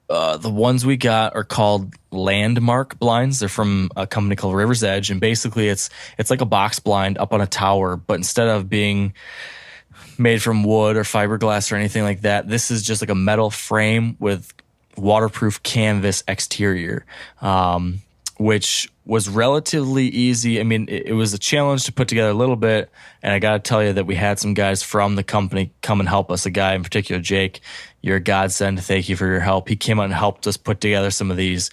C: The ones we got are called Landmark blinds. They're from a company called River's Edge, and basically it's like a box blind up on a tower, but instead of being made from wood or fiberglass or anything like that, this is just like a metal frame with waterproof canvas exterior, which was relatively easy. I mean, it was a challenge to put together a little bit, and I got to tell you that we had some guys from the company come and help us. A guy in particular, Jake, you're a godsend. Thank you for your help. He came out and helped us put together some of these.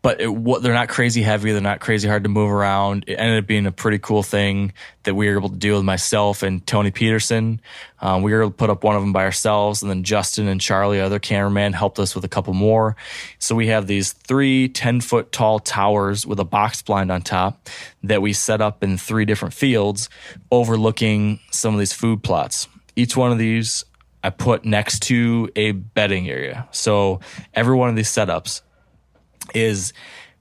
C: But they're not crazy heavy. They're not crazy hard to move around. It ended up being a pretty cool thing that we were able to do with myself and Tony Peterson. We were able to put up one of them by ourselves, and then Justin and Charlie, other cameraman, helped us with a couple more. So we have these 3 10-foot tall towers with a box blind on top that we set up in 3 different fields overlooking some of these food plots. Each one of these I put next to a bedding area. So every one of these setups is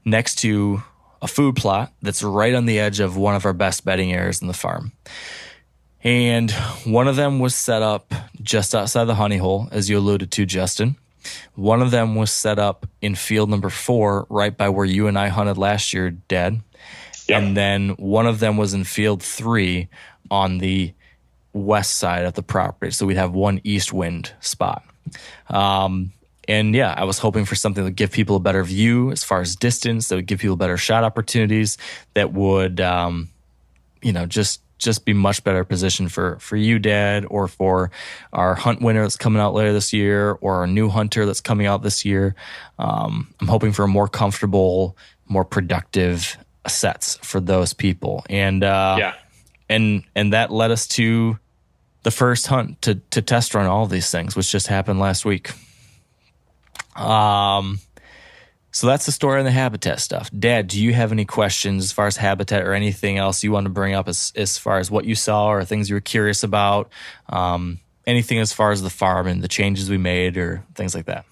C: next to a food plot that's right on the edge of one of our best bedding areas in the farm. And one of them was set up just outside the honey hole, as you alluded to, Justin. One of them was set up in field number 4, right by where you and I hunted last year, Dad. Yep. And then one of them was in field 3 on the west side of the property. So we'd have one east wind spot. And yeah, I was hoping for something that would give people a better view as far as distance, that would give people better shot opportunities, that would, just be much better positioned for you, Dad, or for our hunt winner that's coming out later this year, or our new hunter that's coming out this year. I'm hoping for a more comfortable, more productive sets for those people. And and that led us to the first hunt to test run all of these things, which just happened last week. So that's the story on the habitat stuff. Dad, do you have any questions as far as habitat or anything else you want to bring up as far as what you saw or things you were curious about? Anything as far as the farm and the changes we made or things like that?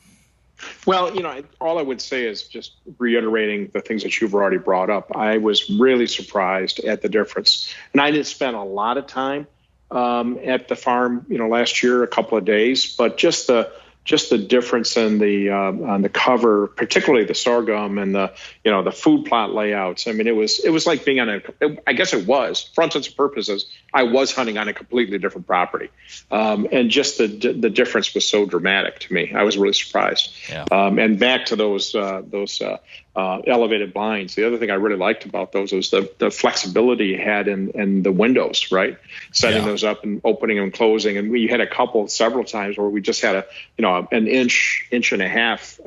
D: Well, all I would say is just reiterating the things that you've already brought up. I was really surprised at the difference. And I didn't spend a lot of time at the farm, last year, a couple of days, but just the difference in the on the cover, particularly the sorghum and the food plot layouts. I mean, it was like being on I guess it was, for all intents and purposes, I was hunting on a completely different property, and just the difference was so dramatic to me. I was really surprised. Yeah. And back to those elevated blinds. The other thing I really liked about those was the flexibility you had in the windows, right? Setting those up and opening and closing. And we had several times where we just had an inch and a half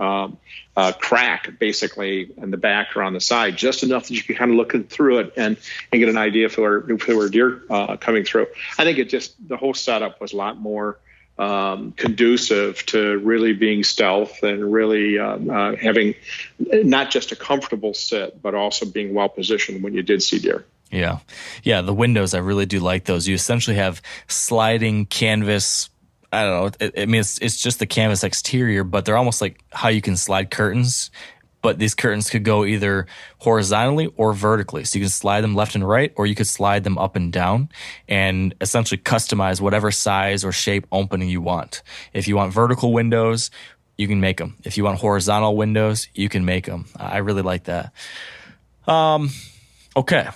D: crack basically in the back or on the side, just enough that you could kind of look through it and get an idea if there were deer coming through. I think the whole setup was a lot more conducive to really being stealth and really having not just a comfortable sit, but also being well positioned when you did see deer.
C: Yeah. The windows, I really do like those. You essentially have sliding canvas. I don't know. It's just the canvas exterior, but they're almost like how you can slide curtains. But these curtains could go either horizontally or vertically. So you can slide them left and right, or you could slide them up and down and essentially customize whatever size or shape opening you want. If you want vertical windows, you can make them. If you want horizontal windows, you can make them. I really like that. Okay.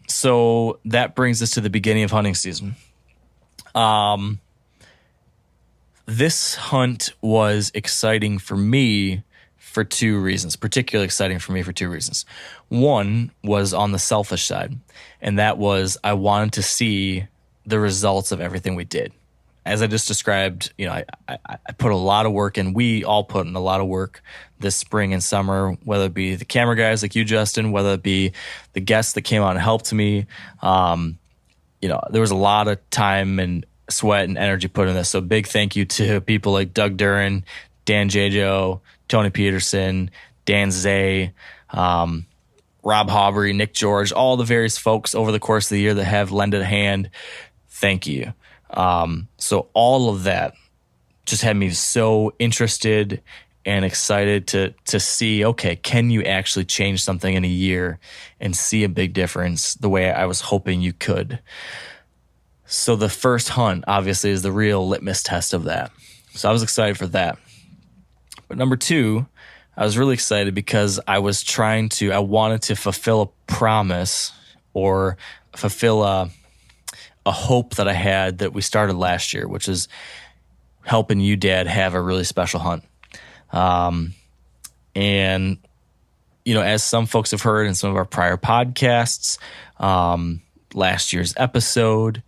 C: So that brings us to the beginning of hunting season. This hunt was exciting for me for 2 reasons, particularly exciting for me for 2 reasons. One was on the selfish side, and that was I wanted to see the results of everything we did. As I just described, I put a lot of work in. We all put in a lot of work this spring and summer, whether it be the camera guys like you, Justin, whether it be the guests that came out and helped me. There was a lot of time and sweat and energy put in this. So big thank you to people like Doug Duran, Dan Jajo, Tony Peterson, Dan Zay, Rob Haubrey, Nick George, all the various folks over the course of the year that have lended a hand. Thank you. So all of that just had me so interested and excited to see, okay, can you actually change something in a year and see a big difference the way I was hoping you could? So the first hunt obviously is the real litmus test of that. So I was excited for that. But number 2, I was really excited because I wanted to fulfill a promise or fulfill a hope that I had that we started last year, which is helping you, Dad, have a really special hunt. And, as some folks have heard in some of our prior podcasts, last year's episode,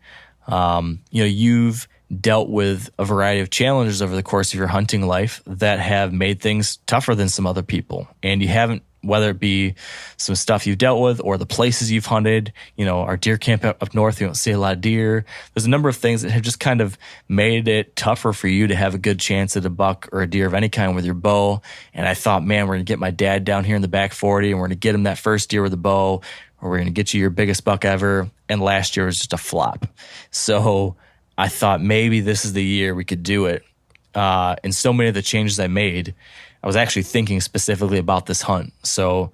C: you've dealt with a variety of challenges over the course of your hunting life that have made things tougher than some other people. And you haven't, whether it be some stuff you've dealt with or the places you've hunted, our deer camp up north, you don't see a lot of deer. There's a number of things that have just kind of made it tougher for you to have a good chance at a buck or a deer of any kind with your bow. And I thought, man, we're going to get my dad down here in the back 40 and we're going to get him that first deer with a bow, or we're going to get you your biggest buck ever. And last year was just a flop. So I thought maybe this is the year we could do it. And so many of the changes I made, I was actually thinking specifically about this hunt. So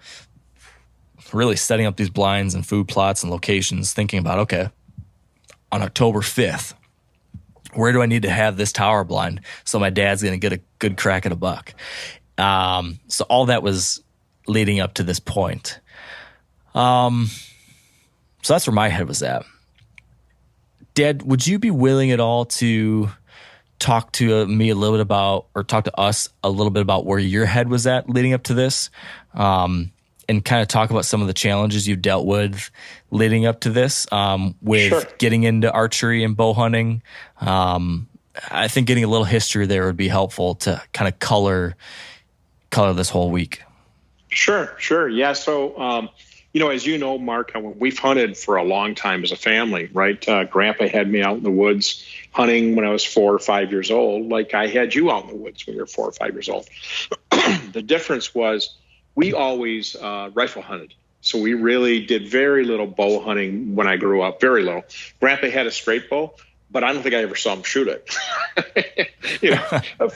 C: really setting up these blinds and food plots and locations, thinking about, okay, on October 5th, where do I need to have this tower blind so my dad's going to get a good crack at a buck? So all that was leading up to this point. So that's where my head was at. Dad, would you be willing at all to talk to me a little bit about, or talk to us a little bit about where your head was at leading up to this, and kind of talk about some of the challenges you dealt with leading up to this, with
D: Sure.
C: getting into archery and bow hunting? I think getting a little history there would be helpful to kind of color this whole week.
D: Sure. Yeah. So, as you know, Mark, we've hunted for a long time as a family, right? Grandpa had me out in the woods hunting when I was 4 or 5 years old, like I had you out in the woods when you were 4 or 5 years old. The difference was we always rifle hunted. So we really did very little bow hunting when I grew up, very little. Grandpa had a straight bow, but I don't think I ever saw him shoot it.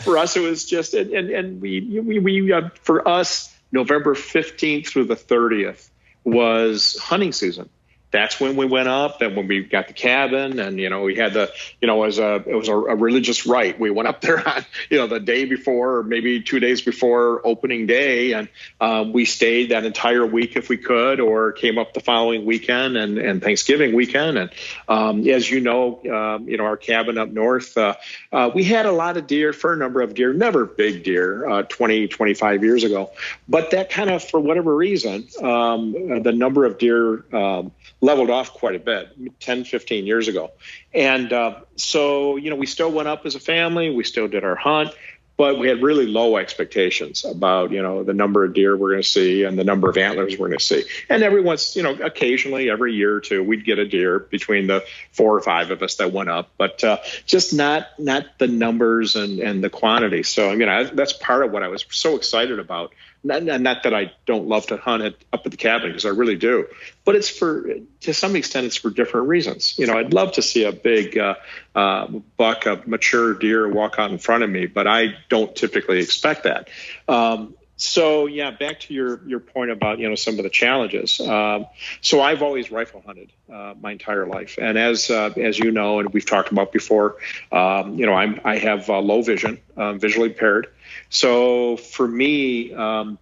D: For us, it was just, and we for us, November 15th through the 30th was hunting season. That's when we went up, and when we got the cabin, and we had it was a religious rite. We went up there on the day before, or maybe 2 days before opening day, and we stayed that entire week if we could, or came up the following weekend and Thanksgiving weekend. And as our cabin up north, we had a lot of deer, for a number of deer, never big deer, 20, 25 years ago, but that kind of, for whatever reason, the number of deer leveled off quite a bit 10, 15 years ago. And so we still went up as a family. We still did our hunt, but we had really low expectations about, the number of deer we're going to see and the number of antlers we're going to see. And every once, occasionally every year or two, we'd get a deer between the 4 or 5 of us that went up, but just not the numbers and the quantity. So, that's part of what I was so excited about. Not that I don't love to hunt up at the cabin, because I really do, but to some extent, it's for different reasons. I'd love to see a big buck, a mature deer walk out in front of me, but I don't typically expect that. So yeah, back to your point about, some of the challenges. So I've always rifle hunted my entire life. And as you know, and we've talked about before, I have low vision, visually impaired. So for me,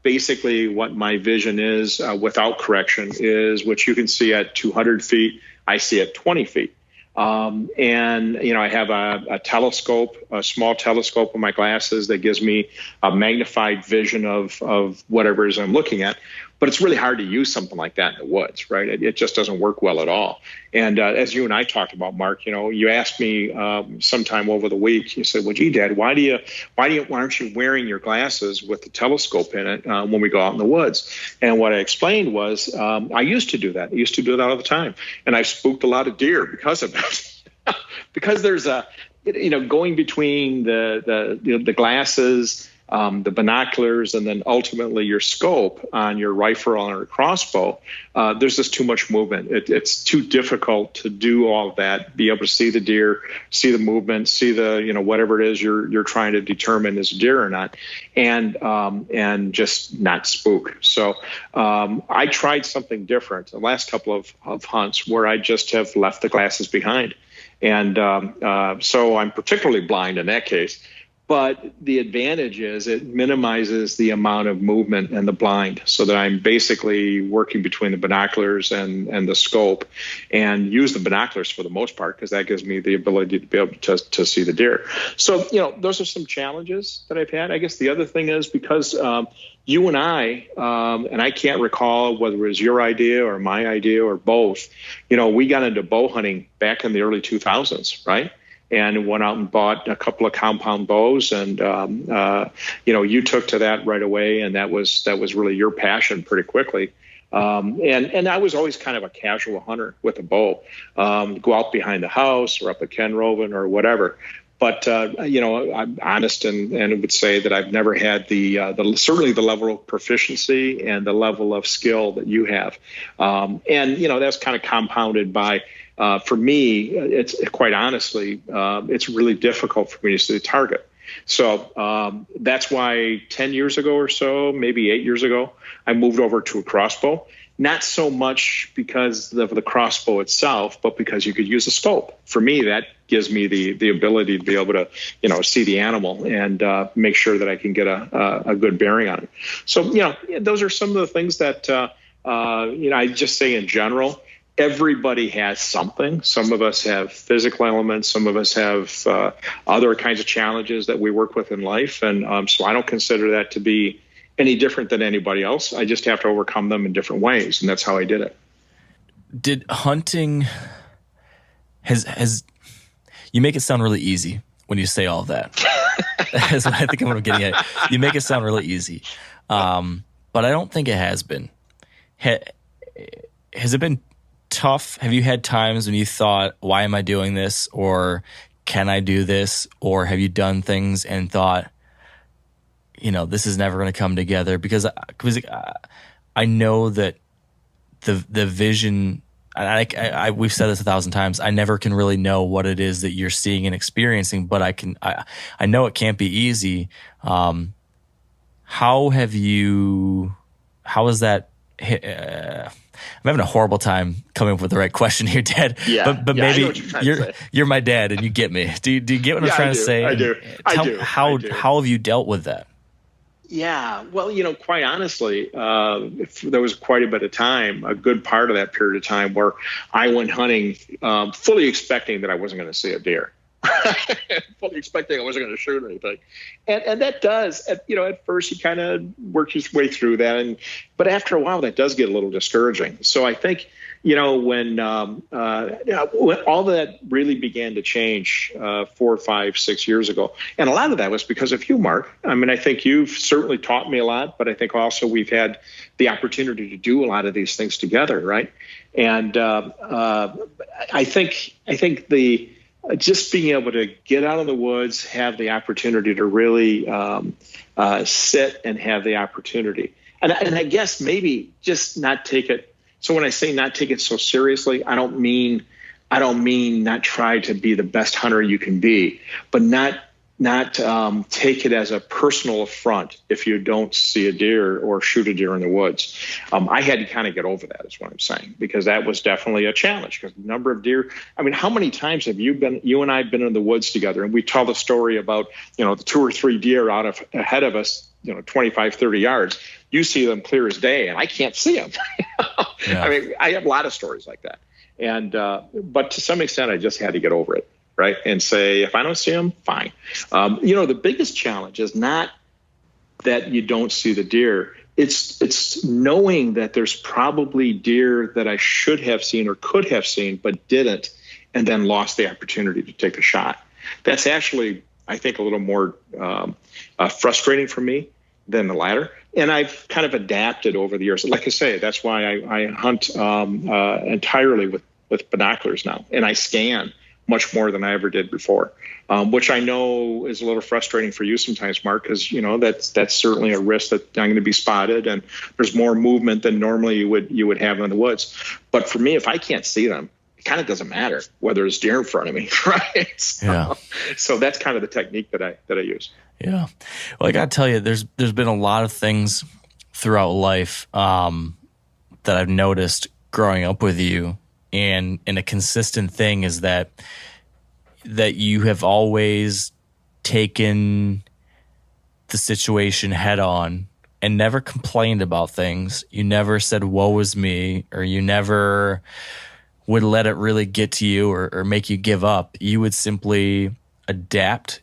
D: basically what my vision is without correction is what you can see at 200 feet, I see at 20 feet. And I have a telescope, a small telescope in my glasses that gives me a magnified vision of whatever it is I'm looking at. But it's really hard to use something like that in the woods, right? It just doesn't work well at all. And as you and I talked about, Mark, you asked me sometime over the week, you said, well, gee, Dad, why aren't you wearing your glasses with the telescope in it when we go out in the woods? And what I explained was I used to do that. I used to do that all the time. And I spooked a lot of deer because of that. Because there's going between the glasses, the binoculars, and then ultimately your scope on your rifle or your crossbow, there's just too much movement. It's too difficult to do all of that, be able to see the deer, see the movement, see the, whatever it is you're trying to determine is a deer or not, and just not spook. So I tried something different the last couple of hunts where I just have left the glasses behind. And so I'm particularly blind in that case. But the advantage is it minimizes the amount of movement in the blind, so that I'm basically working between the binoculars and the scope, and use the binoculars for the most part, because that gives me the ability to be able to see the deer. So, those are some challenges that I've had. I guess the other thing is because you and I can't recall whether it was your idea or my idea or both, we got into bow hunting back in the early 2000s, right? And went out and bought a couple of compound bows, and you took to that right away, and that was really your passion pretty quickly. And I was always kind of a casual hunter with a bow, go out behind the house or up at Kenroven or whatever. But I'm honest and would say that I've never had the certainly the level of proficiency and the level of skill that you have, and that's kind of compounded by. For me, it's quite honestly, it's really difficult for me to see the target. So that's why 10 years ago or so, maybe 8 years ago, I moved over to a crossbow. Not so much because of the crossbow itself, but because you could use a scope. For me, that gives me the ability to be able to, see the animal and make sure that I can get a good bearing on it. So, those are some of the things that, I just say in general, everybody has something. Some of us have physical elements. Some of us have other kinds of challenges that we work with in life. And so I don't consider that to be any different than anybody else. I just have to overcome them in different ways, and that's how I did it.
C: Did hunting has you make it sound really easy when you say all of that. That's what I think I'm getting at. You make it sound really easy, but I don't think it has been. Has it been tough? Have you had times when you thought, "Why am I doing this?" or "Can I do this?" or have you done things and thought, this is never going to come together? Because I know that the vision, and we've said this 1,000 times, I never can really know what it is that you're seeing and experiencing, but I know it can't be easy. How is that? I'm having a horrible time coming up with the right question here, Dad.
D: Yeah,
C: but maybe you're my dad and you get me. Do you get what I'm trying to say?
D: I do.
C: How have you dealt with that?
D: Yeah, well, quite honestly, there was quite a bit of time, a good part of that period of time, where I went hunting fully expecting that I wasn't going to see a deer, fully expecting I wasn't going to shoot anything. And that does, at first you kind of work your way through that. But after a while, that does get a little discouraging. So I think, when all that really began to change 4, 5, 6 years ago. And a lot of that was because of you, Mark. I mean, I think you've certainly taught me a lot, but I think also we've had the opportunity to do a lot of these things together, right? And I think the just being able to get out of the woods, have the opportunity to really sit and have the opportunity. And I guess maybe just not take it. So when I say not take it so seriously, I don't mean not try to be the best hunter you can be, but not take it as a personal affront if you don't see a deer or shoot a deer in the woods. I had to kind of get over that, is what I'm saying, because that was definitely a challenge. Because the number of deer, I mean, how many times have you and I been in the woods together, and we tell the story about, the 2 or 3 deer ahead of us, 25, 30 yards. You see them clear as day, and I can't see them. Yeah. I mean, I have a lot of stories like that. And but to some extent, I just had to get over it, right? And say, if I don't see them, fine. The biggest challenge is not that you don't see the deer. It's knowing that there's probably deer that I should have seen or could have seen but didn't, and then lost the opportunity to take a shot. That's actually, I think, a little more frustrating for me than the latter. And I've kind of adapted over the years. Like I say, that's why I hunt entirely with binoculars now, and I scan much more than I ever did before, which I know is a little frustrating for you sometimes, Mark, because that's certainly a risk that I'm going to be spotted, and there's more movement than normally you would have in the woods. But for me, if I can't see them, it kind of doesn't matter whether there's deer in front of me, right? So that's kind of the technique that I use.
C: Yeah. Well, I got to tell you, there's been a lot of things throughout life that I've noticed growing up with you, and a consistent thing is that you have always taken the situation head on and never complained about things. You never said, "Woe is me," or you never would let it really get to you or make you give up. You would simply adapt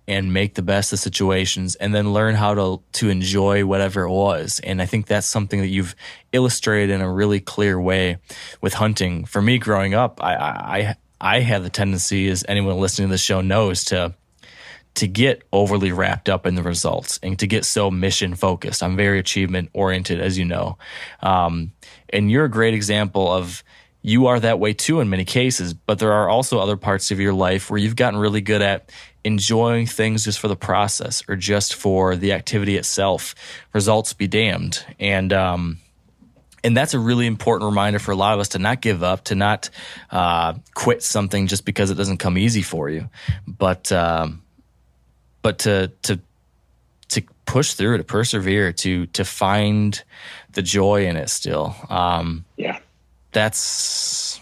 C: and make the best of situations, and then learn how to enjoy whatever it was. And I think that's something that you've illustrated in a really clear way with hunting. For me, growing up, I had the tendency, as anyone listening to the show knows, to get overly wrapped up in the results and to get so mission focused. I'm very achievement oriented, as you know. And you're a great example of, you are that way too in many cases, but there are also other parts of your life where you've gotten really good at enjoying things just for the process or just for the activity itself. Results be damned. And that's a really important reminder for a lot of us, to not give up, to not quit something just because it doesn't come easy for you, but but to push through, to persevere, to find the joy in it still. That's.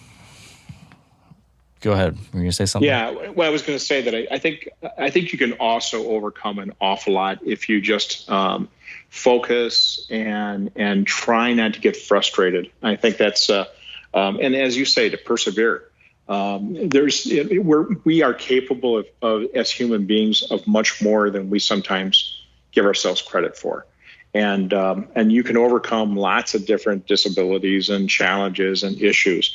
C: Go ahead. Were you gonna say something?
D: Yeah. Well, I was going to say that I think you can also overcome an awful lot if you just focus and try not to get frustrated. I think that's and as you say, to persevere. We are capable of as human beings of much more than we sometimes give ourselves credit for. And you can overcome lots of different disabilities and challenges and issues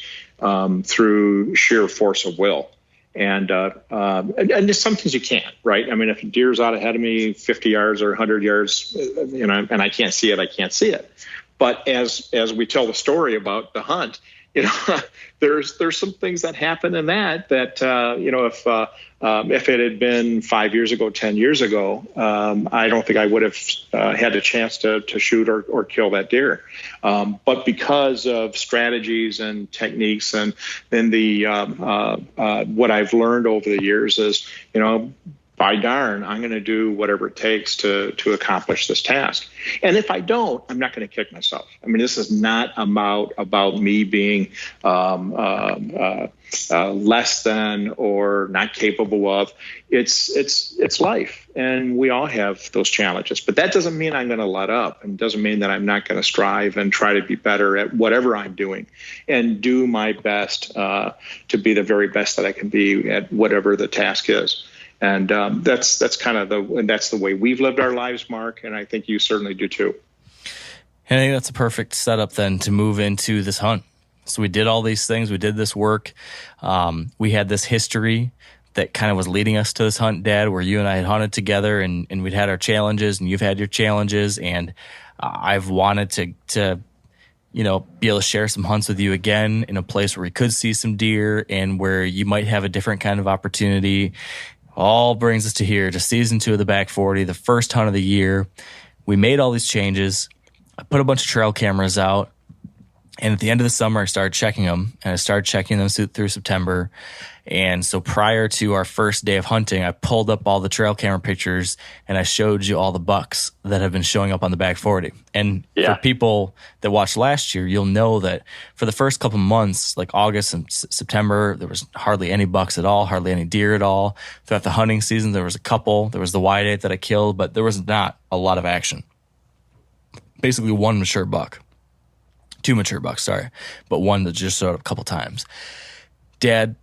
D: through sheer force of will. And there's some things you can't, right? I mean, if a deer's out ahead of me 50 yards or 100 yards, and I can't see it, I can't see it. But as we tell the story about the hunt, there's some things that happen in that if it had been 5 years ago, 10 years ago, I don't think I would have had a chance to shoot or kill that deer. But because of strategies and techniques and then what I've learned over the years is, by darn, I'm going to do whatever it takes to accomplish this task. And if I don't, I'm not going to kick myself. I mean, this is not about me being less than or not capable of. It's life, and we all have those challenges. But that doesn't mean I'm going to let up, and doesn't mean that I'm not going to strive and try to be better at whatever I'm doing, and do my best to be the very best that I can be at whatever the task is. And that's kind of that's the way we've lived our lives, Mark, and I think you certainly do too.
C: And I think that's a perfect setup then to move into this hunt. So we did all these things, we did this work, we had this history that kind of was leading us to this hunt, Dad, where you and I had hunted together, and we'd had our challenges, and you've had your challenges, and I've wanted to be able to share some hunts with you again in a place where we could see some deer and where you might have a different kind of opportunity. All brings us to here, to season 2 of the Back 40, the first hunt of the year. We made all these changes. I put a bunch of trail cameras out, and at the end of the summer, I started checking them, and I started checking them through September. And so prior to our first day of hunting, I pulled up all the trail camera pictures, and I showed you all the bucks that have been showing up on the Back 40. And for people that watched last year, you'll know that for the first couple months, like August and September, there was hardly any bucks at all, hardly any deer at all. Throughout the hunting season, there was a couple. There was the wide-8 that I killed, but there was not a lot of action. Basically one mature buck. 2 mature bucks, sorry. But one that just showed up a couple times. Dad,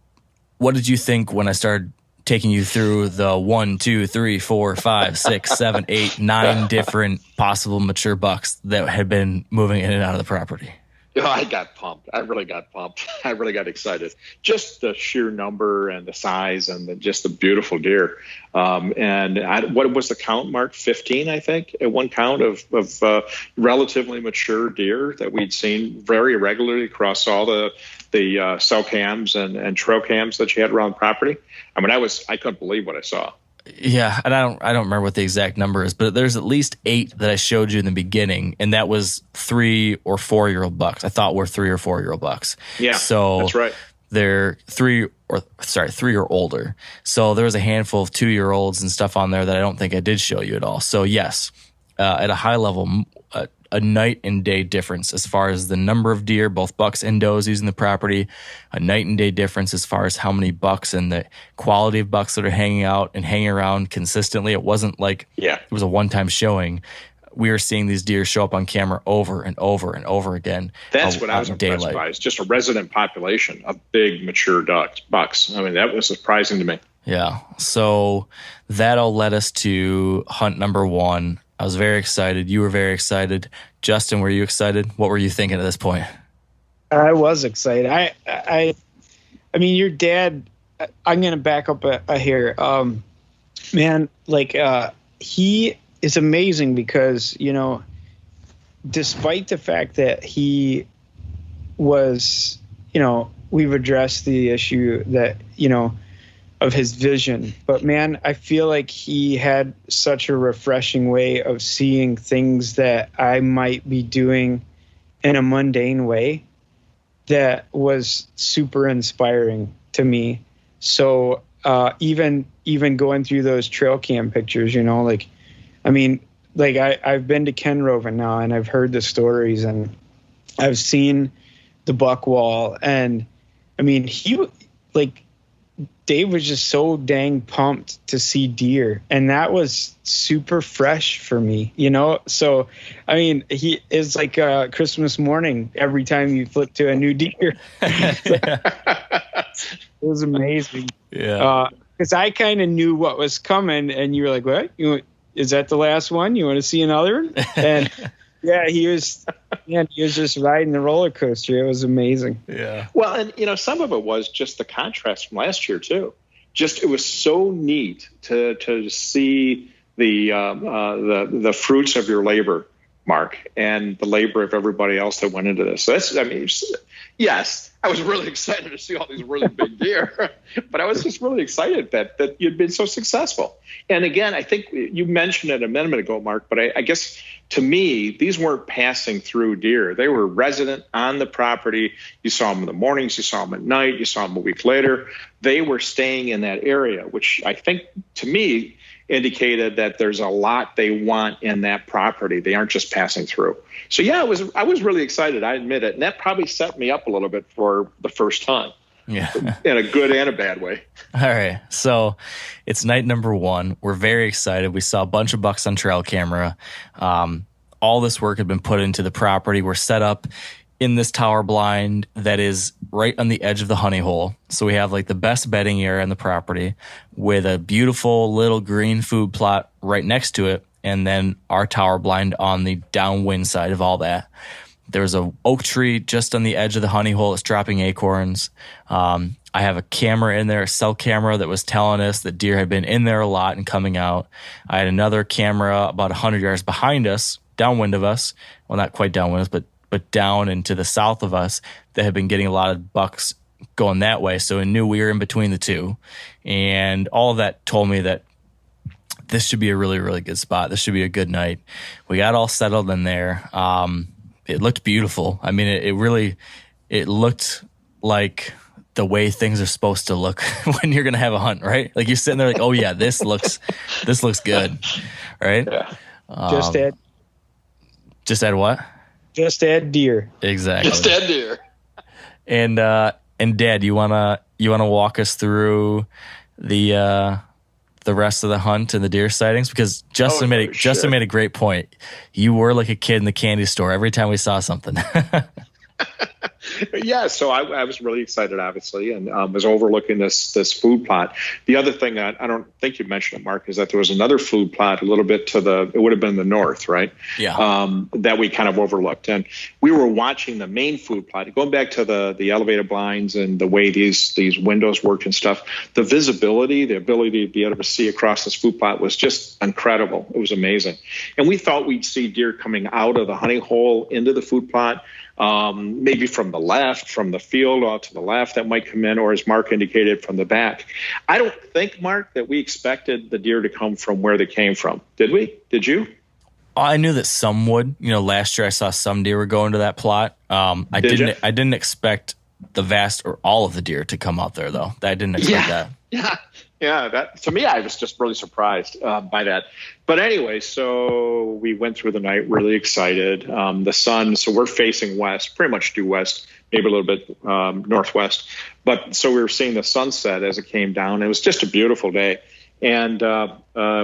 C: what did you think when I started taking you through the 1, 2, 3, 4, 5, 6, 7, 8, 9 different possible mature bucks that had been moving in and out of the property?
D: I got pumped. I really got pumped. I really got excited. Just the sheer number and the size and just the beautiful deer. What was the count, Mark? 15, I think, at one count of relatively mature deer that we'd seen very regularly across all the cell cams and trail cams that you had around the property. I mean, I couldn't believe what I saw.
C: Yeah, and I don't remember what the exact number is, but there's at least 8 that I showed you in the beginning, and that was 3 or 4 year old bucks. I thought were 3 or 4 year old bucks.
D: Yeah,
C: so
D: that's right.
C: They're 3 or older. So there was a handful of 2-year-olds and stuff on there that I don't think I did show you at all. So yes, at a high level, a night and day difference as far as the number of deer, both bucks and does using the property, a night and day difference as far as how many bucks and the quality of bucks that are hanging out and hanging around consistently. It wasn't like it was a one-time showing. We were seeing these deer show up on camera over and over and over again.
D: That's what I was impressed by. It's just a resident population of big mature bucks. I mean, that was surprising to me.
C: Yeah. So that all led us to hunt number 1. I was very excited. You were very excited. Justin, were you excited? What were you thinking at this point?
E: I was excited. I mean, your dad, I'm going to back up here. Man, he is amazing because, despite the fact that he was, we've addressed the issue that, of his vision, but man, I feel like he had such a refreshing way of seeing things that I might be doing in a mundane way that was super inspiring to me. So even going through those trail cam pictures, like, I mean, like I've been to Kenroven now, and I've heard the stories, and I've seen the buck wall, and I mean, Dave was just so dang pumped to see deer, and that was super fresh for me, So, I mean, he is like Christmas morning every time you flip to a new deer. It was amazing.
C: Yeah.
E: Because I kind of knew what was coming, and you were like, "What? Is that the last one? You want to see another one?" And yeah, he was just riding the roller coaster. It was amazing.
C: Yeah.
D: Well, and some of it was just the contrast from last year too. Just it was so neat to see the fruits of your labor, Mark, and the labor of everybody else that went into this. So yes, I was really excited to see all these really big deer, but I was just really excited that you'd been so successful. And again, I think you mentioned it a minute ago, Mark, but I guess to me, these weren't passing through deer. They were resident on the property. You saw them in the mornings, you saw them at night, you saw them a week later. They were staying in that area, which I think to me indicated that there's a lot they want in that property. They aren't just passing through. So yeah, I was really excited. I admit it. And that probably set me up a little bit for the first time.
C: Yeah.
D: In a good and a bad way.
C: All right. So it's night number 1. We're very excited. We saw a bunch of bucks on trail camera. All this work had been put into the property. We're set up in this tower blind that is right on the edge of the honey hole. So we have like the best bedding area on the property with a beautiful little green food plot right next to it. And then our tower blind on the downwind side of all that. There's a oak tree just on the edge of the honey hole. It's dropping acorns. I have a camera in there, a cell camera that was telling us that deer had been in there a lot and coming out. I had another camera about 100 yards behind us, downwind of us. Well, not quite downwind of us, but down and to the south of us that had been getting a lot of bucks going that way. So I knew we were in between the two. And all of that told me that this should be a really, really good spot. This should be a good night. We got all settled in there. It looked beautiful. I mean, it looked like the way things are supposed to look when you're going to have a hunt, right? Like you're sitting there like, oh yeah, this looks good. Right.
D: Yeah.
C: Just add what?
E: Just add deer.
C: Exactly.
D: Just add deer.
C: And Dad, you wanna walk us through the rest of the hunt and the deer sightings? Because Justin made a great point. You were like a kid in the candy store every time we saw something.
D: Yeah, so I was really excited, obviously, and was overlooking this food plot. The other thing I don't think you mentioned it, Mark, is that there was another food plot a little bit it would have been the north, right?
C: Yeah.
D: That we kind of overlooked. And we were watching the main food plot, going back to the elevated blinds and the way these windows worked and stuff. The visibility, the ability to be able to see across this food plot was just incredible. It was amazing. And we thought we'd see deer coming out of the honey hole into the food plot. Maybe from the left, from the field out to the left that might come in, or as Mark indicated, from the back. I don't think, Mark, that we expected the deer to come from where they came from. Did we? Did you?
C: I knew that some would. Last year I saw some deer were going to that plot. I didn't expect the vast or all of the deer to come out there, though. I didn't expect that.
D: Yeah. That to me, I was just really surprised by that. But anyway, so we went through the night really excited. The sun, so we're facing west, pretty much due west, maybe a little bit northwest. But so we were seeing the sunset as it came down. It was just a beautiful day. And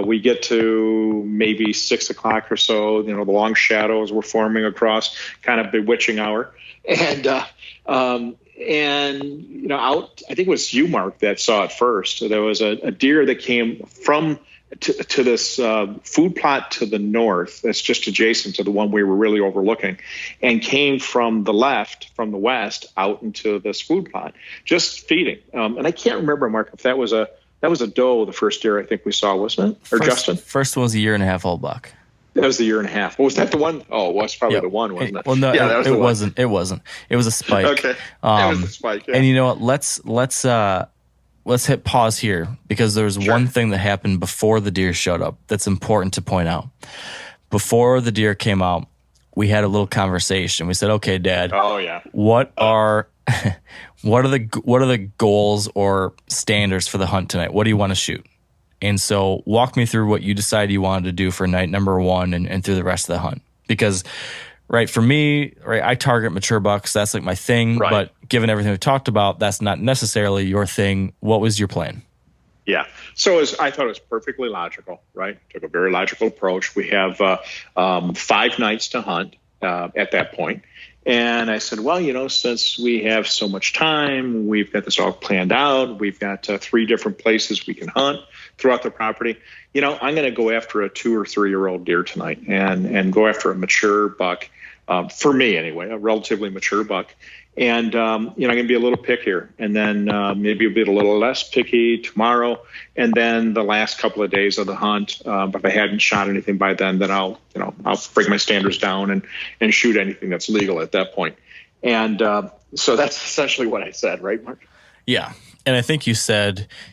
D: we get to maybe 6 o'clock or so. The long shadows were forming across, kind of bewitching hour. And out, I think it was you, Mark, that saw it first. So there was a deer that came to this food plot to the north that's just adjacent to the one we were really overlooking, and came from the west out into this food plot, just feeding. And I can't remember, Mark, if that was a doe, the first deer I think we saw, wasn't it? Or Justin?
C: First one was a 1.5-year-old buck.
D: That was the 1.5 years. Was that the one? Oh, it was probably the one, wasn't it?
C: Well, no,
D: yeah,
C: it wasn't. It wasn't. It was a spike.
D: Okay, it was a spike. Yeah.
C: And you know what? Let's hit pause here, because there's one thing that happened before the deer showed up that's important to point out. Before the deer came out, we had a little conversation. We said, "Okay, Dad.
D: Oh yeah.
C: What are what are the goals or standards for the hunt tonight? What do you want to shoot? And so walk me through what you decided you wanted to do for night number one and through the rest of the hunt. Because, right, for me, right, I target mature bucks. That's like my thing.
D: Right.
C: But given everything we've talked about, that's not necessarily your thing. What was your plan?
D: Yeah. So I thought it was perfectly logical, right? Took a very logical approach. We have 5 nights to hunt at that point. And I said, well, since we have so much time, we've got this all planned out. We've got 3 different places we can hunt throughout the property. I'm going to go after a 2 or 3 year old deer tonight and go after a mature buck, for me anyway, a relatively mature buck. And, I'm going to be a little pickier, and then maybe be a little less picky tomorrow. And then the last couple of days of the hunt, if I hadn't shot anything by then I'll bring my standards down and shoot anything that's legal at that point. And so that's essentially what I said, right, Mark?
C: Yeah. And I think you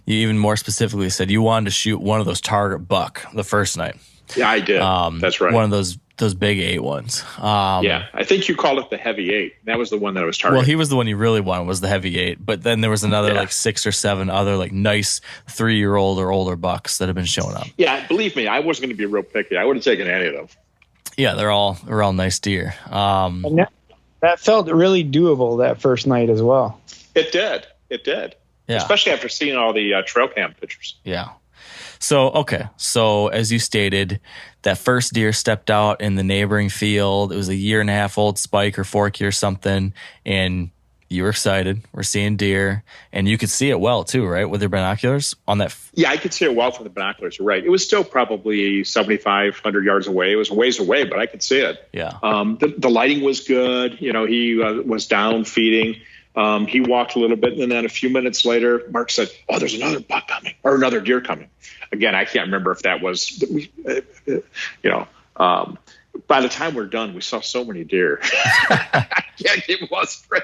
C: even more specifically said you wanted to shoot one of those target buck the first night.
D: Yeah, I did. That's right.
C: One of those big 8 ones.
D: Yeah, I think you called it the heavy 8. That was the one that I was targeting.
C: Well, he was the one you really wanted, was the heavy 8. But then there was another like 6 or 7 other like nice 3-year-old or older bucks that have been showing up.
D: Yeah, believe me, I wasn't going to be real picky. I would have taken any of them.
C: Yeah, they're all nice deer.
E: And that felt really doable that first night as well.
D: It did. Yeah. Especially after seeing all the trail cam pictures.
C: Yeah. So as you stated, that first deer stepped out in the neighboring field. It was a 1.5-year-old spike or forky or something, and you were excited. We're seeing deer, and you could see it well too, right, with your binoculars on that.
D: Yeah, I could see it well from the binoculars. You're right. It was still probably 7,500 yards away. It was a ways away, but I could see it.
C: Yeah.
D: The lighting was good. He was down feeding. He walked a little bit, and then a few minutes later, Mark said, "Oh, there's another buck coming, or another deer coming." Again, I can't remember if that was, by the time we're done, we saw so many deer. It was great.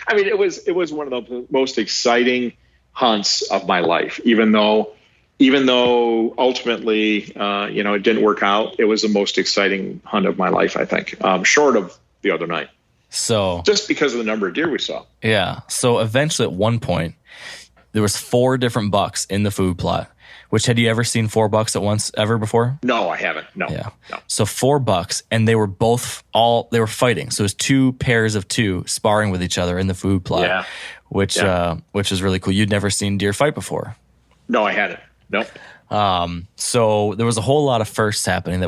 D: I mean, it was one of the most exciting hunts of my life, even though ultimately, it didn't work out. It was the most exciting hunt of my life, I think, short of the other night.
C: So
D: just because of the number of deer we saw.
C: Yeah. So eventually at one point, there was 4 different bucks in the food plot. Which, had you ever seen 4 bucks at once ever before?
D: No, I haven't. No.
C: Yeah.
D: No.
C: So 4 bucks, and they were they were fighting. So it was 2 pairs of 2 sparring with each other in the food plot.
D: Yeah.
C: Which is really cool. You'd never seen deer fight before.
D: No, I hadn't. Nope.
C: So there was a whole lot of firsts happening.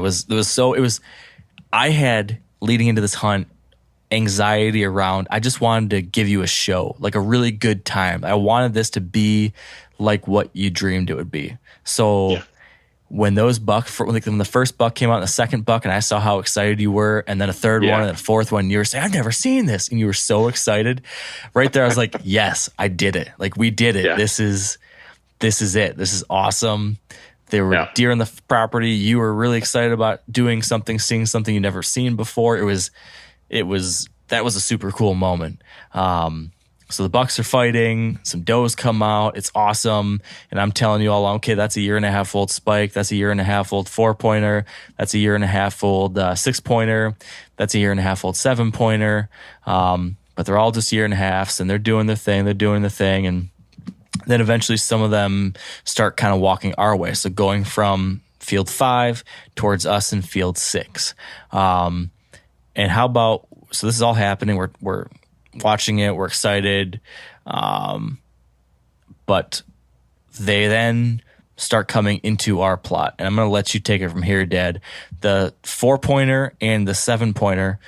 C: I had, leading into this hunt, anxiety around, I just wanted to give you a show, like a really good time. I wanted this to be like what you dreamed it would be. So when those bucks, when the first buck came out and the second buck, and I saw how excited you were, and then a third one and a fourth one, you were saying, "I've never seen this," and you were so excited. Right there, I was like, "Yes, I did it! Like, we did it. Yeah. This is it. This is awesome." There were deer on the property. You were really excited about doing something, seeing something you'd never seen before. That was a super cool moment. So the bucks are fighting, some does come out, it's awesome, and I'm telling you all, okay, that's a 1.5-year-old spike, that's a 1.5-year-old 4-pointer, that's a 1.5-year-old 6-pointer, that's a 1.5-year-old 7-pointer, but they're all just 1.5 years, and they're doing their thing, and then eventually some of them start kind of walking our way, so going from field 5 towards us in field 6. And how about, so this is all happening, we're watching it, we're excited, but they then start coming into our plot, and I'm going to let you take it from here, Dad. The 4-pointer and the 7-pointer,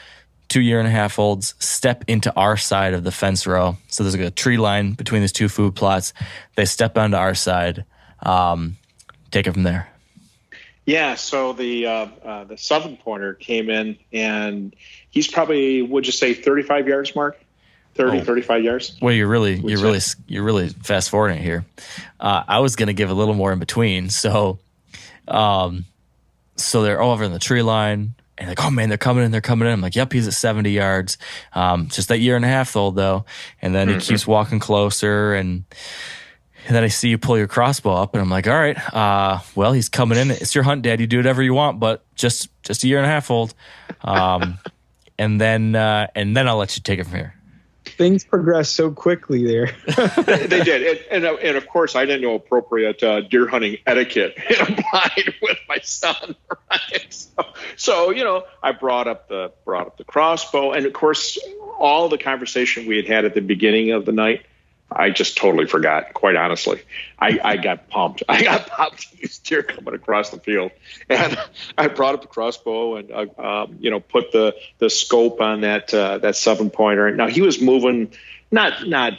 C: 2.5-year-olds, step into our side of the fence row. So there's like a tree line between these 2 food plots. They step onto our side. Take it from there.
D: Yeah, so the 7-pointer came in, and he's probably, would you say 35 yards, Mark? 35 yards.
C: Well, you're really fast forwarding here. I was going to give a little more in between. So they're over in the tree line, and like, oh man, they're coming in. I'm like, yep, he's at 70 yards. Just that 1.5 old though. And then he keeps walking closer, and then I see you pull your crossbow up, and I'm like, all right, well, he's coming in. It's your hunt, Dad. You do whatever you want, but just a 1.5 years old. And then I'll let you take it from here.
E: things progressed so quickly there.
D: They did. And of course, I didn't know appropriate deer hunting etiquette applied with my son. Right? So, I brought up the crossbow. And of course, all the conversation we had at the beginning of the night, I just totally forgot, quite honestly. I got pumped. I got pumped to these deer coming across the field. And I brought up the crossbow and, put the scope on that 7-pointer. Now, he was moving, not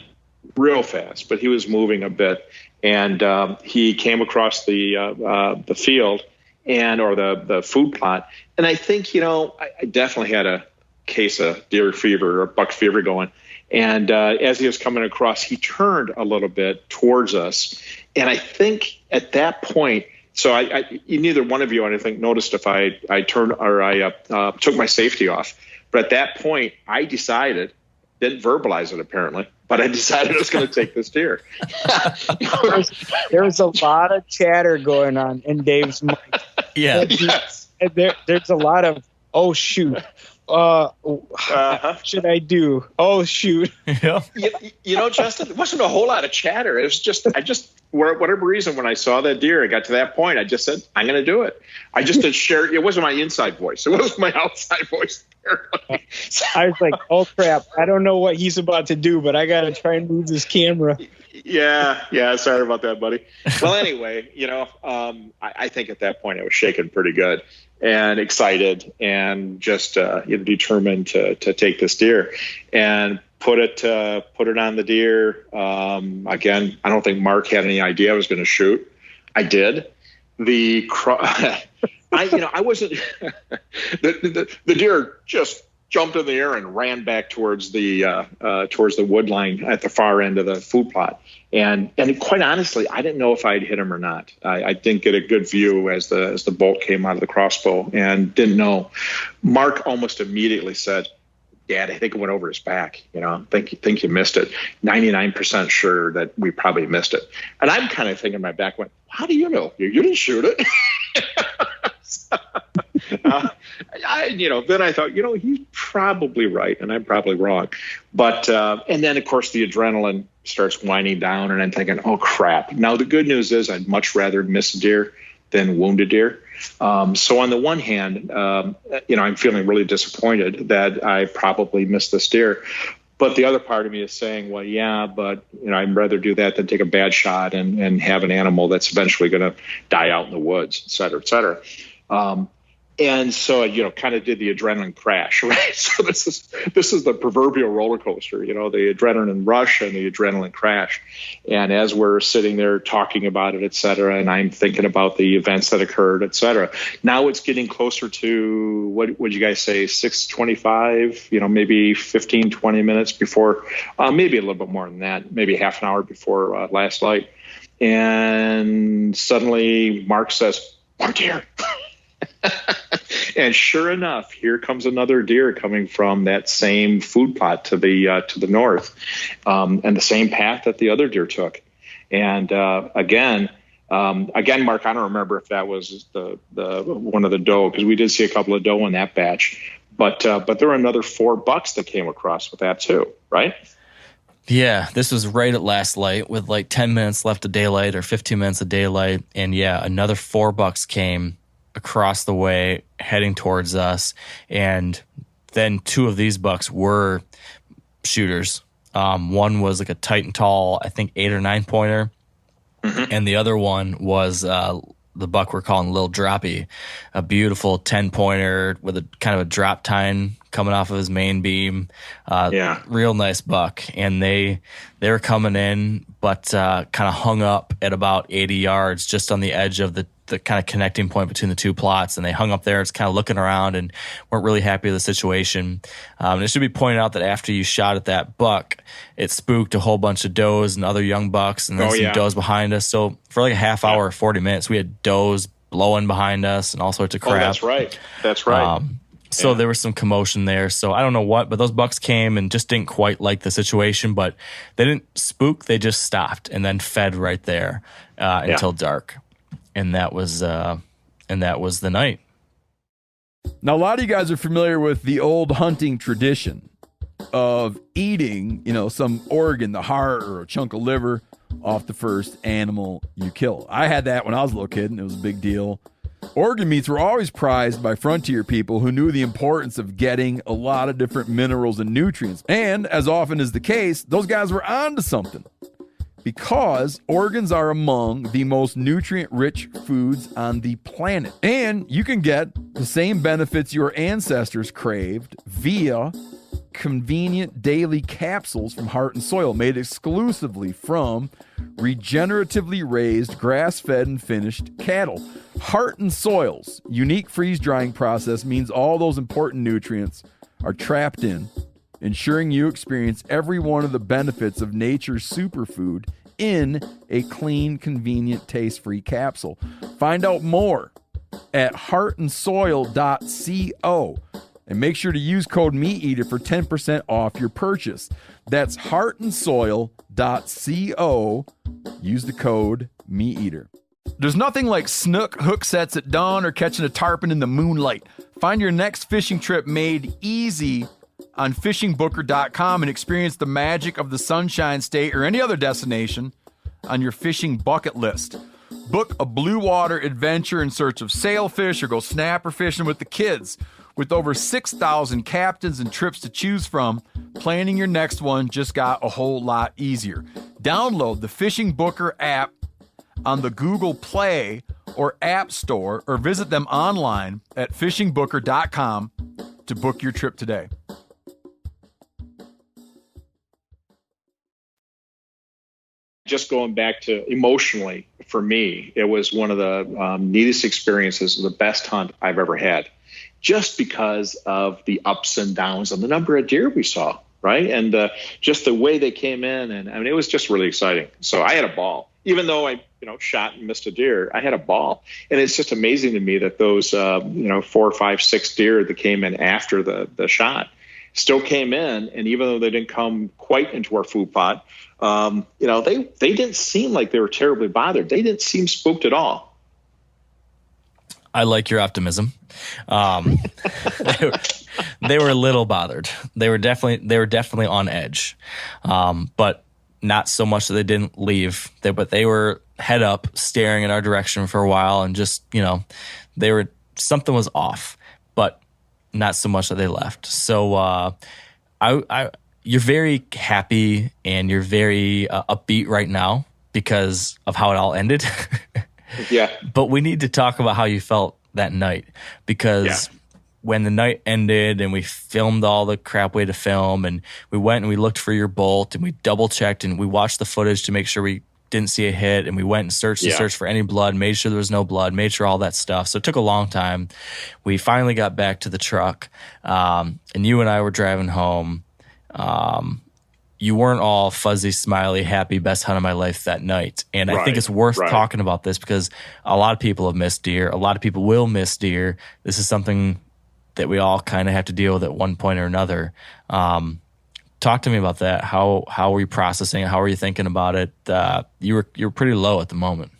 D: real fast, but he was moving a bit. And he came across the field or the food plot. And I think, I definitely had a case of deer fever or buck fever going. And as he was coming across, he turned a little bit towards us. And I think at that point, so neither one of you, I think, noticed if I turned or I took my safety off. But at that point, I decided, didn't verbalize it apparently, but I decided I was going to take this deer.
E: There was a lot of chatter going on in Dave's mind.
C: Yeah.
E: Yes. There's a lot of, oh, shoot. What should I do? Oh, shoot.
C: Yeah.
D: Justin, there wasn't a whole lot of chatter. It was just, for whatever reason, when I saw that deer, I got to that point, I just said, I'm going to do it. I just did share. It wasn't my inside voice. It was my outside voice.
E: I was like, oh, crap. I don't know what he's about to do, but I got to try and move this camera.
D: Yeah. Sorry about that, buddy. Well, anyway, I think at that point I was shaking pretty good and excited and just determined to take this deer and put it on the deer. Again, I don't think Mark had any idea I was going to shoot. I did. I wasn't. The deer just jumped in the air and ran back towards the wood line at the far end of the food plot. And quite honestly, I didn't know if I'd hit him or not. I didn't get a good view as the bolt came out of the crossbow and didn't know. Mark almost immediately said, Dad, I think it went over his back. Think you missed it. 99% sure that we probably missed it. And I'm kind of thinking in my back, went, how do you know? You didn't shoot it. Then I thought, he's probably right and I'm probably wrong. But, and then of course the adrenaline starts winding down and I'm thinking, oh crap. Now the good news is I'd much rather miss a deer than wound a deer. So on the one hand, I'm feeling really disappointed that I probably missed this deer. But the other part of me is saying, well, yeah, but I'd rather do that than take a bad shot and have an animal that's eventually going to die out in the woods, et cetera, et cetera. And so, kind of did the adrenaline crash, right? So this is the proverbial roller coaster, the adrenaline rush and the adrenaline crash. And as we're sitting there talking about it, et cetera, and I'm thinking about the events that occurred, et cetera. Now it's getting closer to, what would you guys say, 6:25, maybe 15, 20 minutes before, maybe a little bit more than that, maybe half an hour before last light. And suddenly Mark says, "More deer." And sure enough, here comes another deer coming from that same food plot to the north, and the same path that the other deer took. And again, Mark, I don't remember if that was the one of the doe, because we did see a couple of doe in that batch, but there were another 4 bucks that came across with that too, right?
C: Yeah, this was right at last light with like 10 minutes left of daylight or 15 minutes of daylight, and yeah, another 4 bucks came across the way heading towards us, and then 2 of these bucks were shooters. One was like a tight and tall, I think 8 or 9 pointer, and the other one was the buck we're calling Lil Droppy, a beautiful 10 pointer with a kind of a drop tine coming off of his main beam. Real nice buck. And they were coming in, but kind of hung up at about 80 yards just on the edge of the kind of connecting point between the 2 plots, and they hung up there. It's kind of looking around and weren't really happy with the situation. And it should be pointed out that after you shot at that buck, it spooked a whole bunch of does and other young bucks, and then some does behind us. So for like a half hour, 40 minutes, we had does blowing behind us and all sorts of crap.
D: Oh, that's right.
C: So there was some commotion there. So I don't know what, but those bucks came and just didn't quite like the situation, but they didn't spook. They just stopped and then fed right there until dark. And that was the night.
A: Now, a lot of you guys are familiar with the old hunting tradition. of eating, some organ, the heart or a chunk of liver off the first animal you kill. I had that when I was a little kid, and it was a big deal. Organ meats were always prized by frontier people who knew the importance of getting a lot of different minerals and nutrients. And as often is the case, those guys were onto something, because organs are among the most nutrient-rich foods on the planet. And you can get the same benefits your ancestors craved via convenient daily capsules from Heart and Soil, made exclusively from regeneratively raised, grass-fed, and finished cattle. Heart and Soil's unique freeze-drying process means all those important nutrients are trapped in, ensuring you experience every one of the benefits of nature's superfood in a clean, convenient, taste-free capsule. Find out more at heartandsoil.co. And make sure to use code MeatEater for 10% off your purchase. That's heartandsoil.co. Use the code MeatEater. There's nothing like snook hook sets at dawn or catching a tarpon in the moonlight. Find your next fishing trip made easy on fishingbooker.com and experience the magic of the Sunshine State or any other destination on your fishing bucket list. Book a blue water adventure in search of sailfish or go snapper fishing with the kids. With over 6,000 captains and trips to choose from, planning your next one just got a whole lot easier. Download the Fishing Booker app on the Google Play or App Store, or visit them online at fishingbooker.com to book your trip today.
D: Just going back to emotionally, for me, it was one of the neatest experiences, the best hunt I've ever had, just because of the ups and downs and the number of deer we saw, right? And just the way they came in. And I mean, it was just really exciting. So I had a ball. Even though I, shot and missed a deer, I had a ball. And it's just amazing to me that those, 4, 5, 6 deer that came in after the shot still came in. And even though they didn't come quite into our food plot, they didn't seem like they were terribly bothered. They didn't seem spooked at all.
C: I like your optimism. They were a little bothered. They were definitely on edge, but not so much that they didn't leave. But they were head up, staring in our direction for a while, and just something was off, but not so much that they left. So you're very happy and you're very upbeat right now because of how it all ended.
D: Yeah.
C: But we need to talk about how you felt that night, because when the night ended and we filmed all the crap we had to film, and we went and we looked for your bolt and we double checked and we watched the footage to make sure we didn't see a hit, and we went and searched for any blood, made sure there was no blood, made sure all that stuff. So it took a long time. We finally got back to the truck, and you and I were driving home. You weren't all fuzzy, smiley, happy, best hunt of my life that night. And I think it's worth talking about this because a lot of people have missed deer. A lot of people will miss deer. This is something that we all kind of have to deal with at one point or another. Talk to me about that. How were you processing it? How were you thinking about it? You were pretty low at the moment.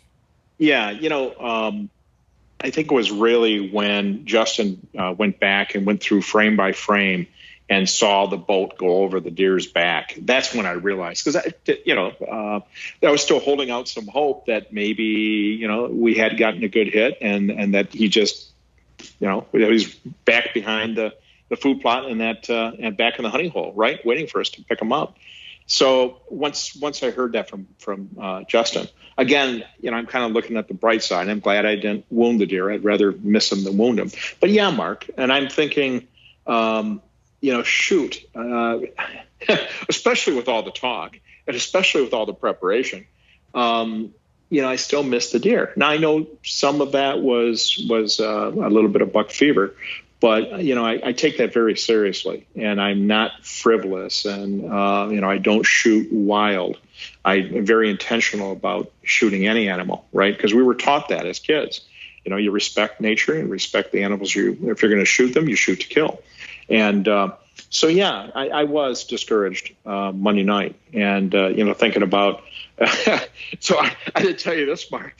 D: Yeah, I think it was really when Justin went back and went through frame by frame and saw the bolt go over the deer's back. That's when I realized, because I was still holding out some hope that maybe we had gotten a good hit, and that he just he's back behind the food plot and and back in the honey hole, right, waiting for us to pick him up. So once I heard that from Justin, again, I'm kind of looking at the bright side. I'm glad I didn't wound the deer. I'd rather miss him than wound him. But yeah, Mark, and I'm thinking, shoot, especially with all the talk and especially with all the preparation, I still miss the deer. Now I know some of that was a little bit of buck fever, but I take that very seriously, and I'm not frivolous, and I don't shoot wild. I'm very intentional about shooting any animal, right? Because we were taught that as kids. You respect nature and respect the animals. If you're going to shoot them, you shoot to kill. And So yeah, I was discouraged Monday night, and thinking about. So I did tell you this, Mark.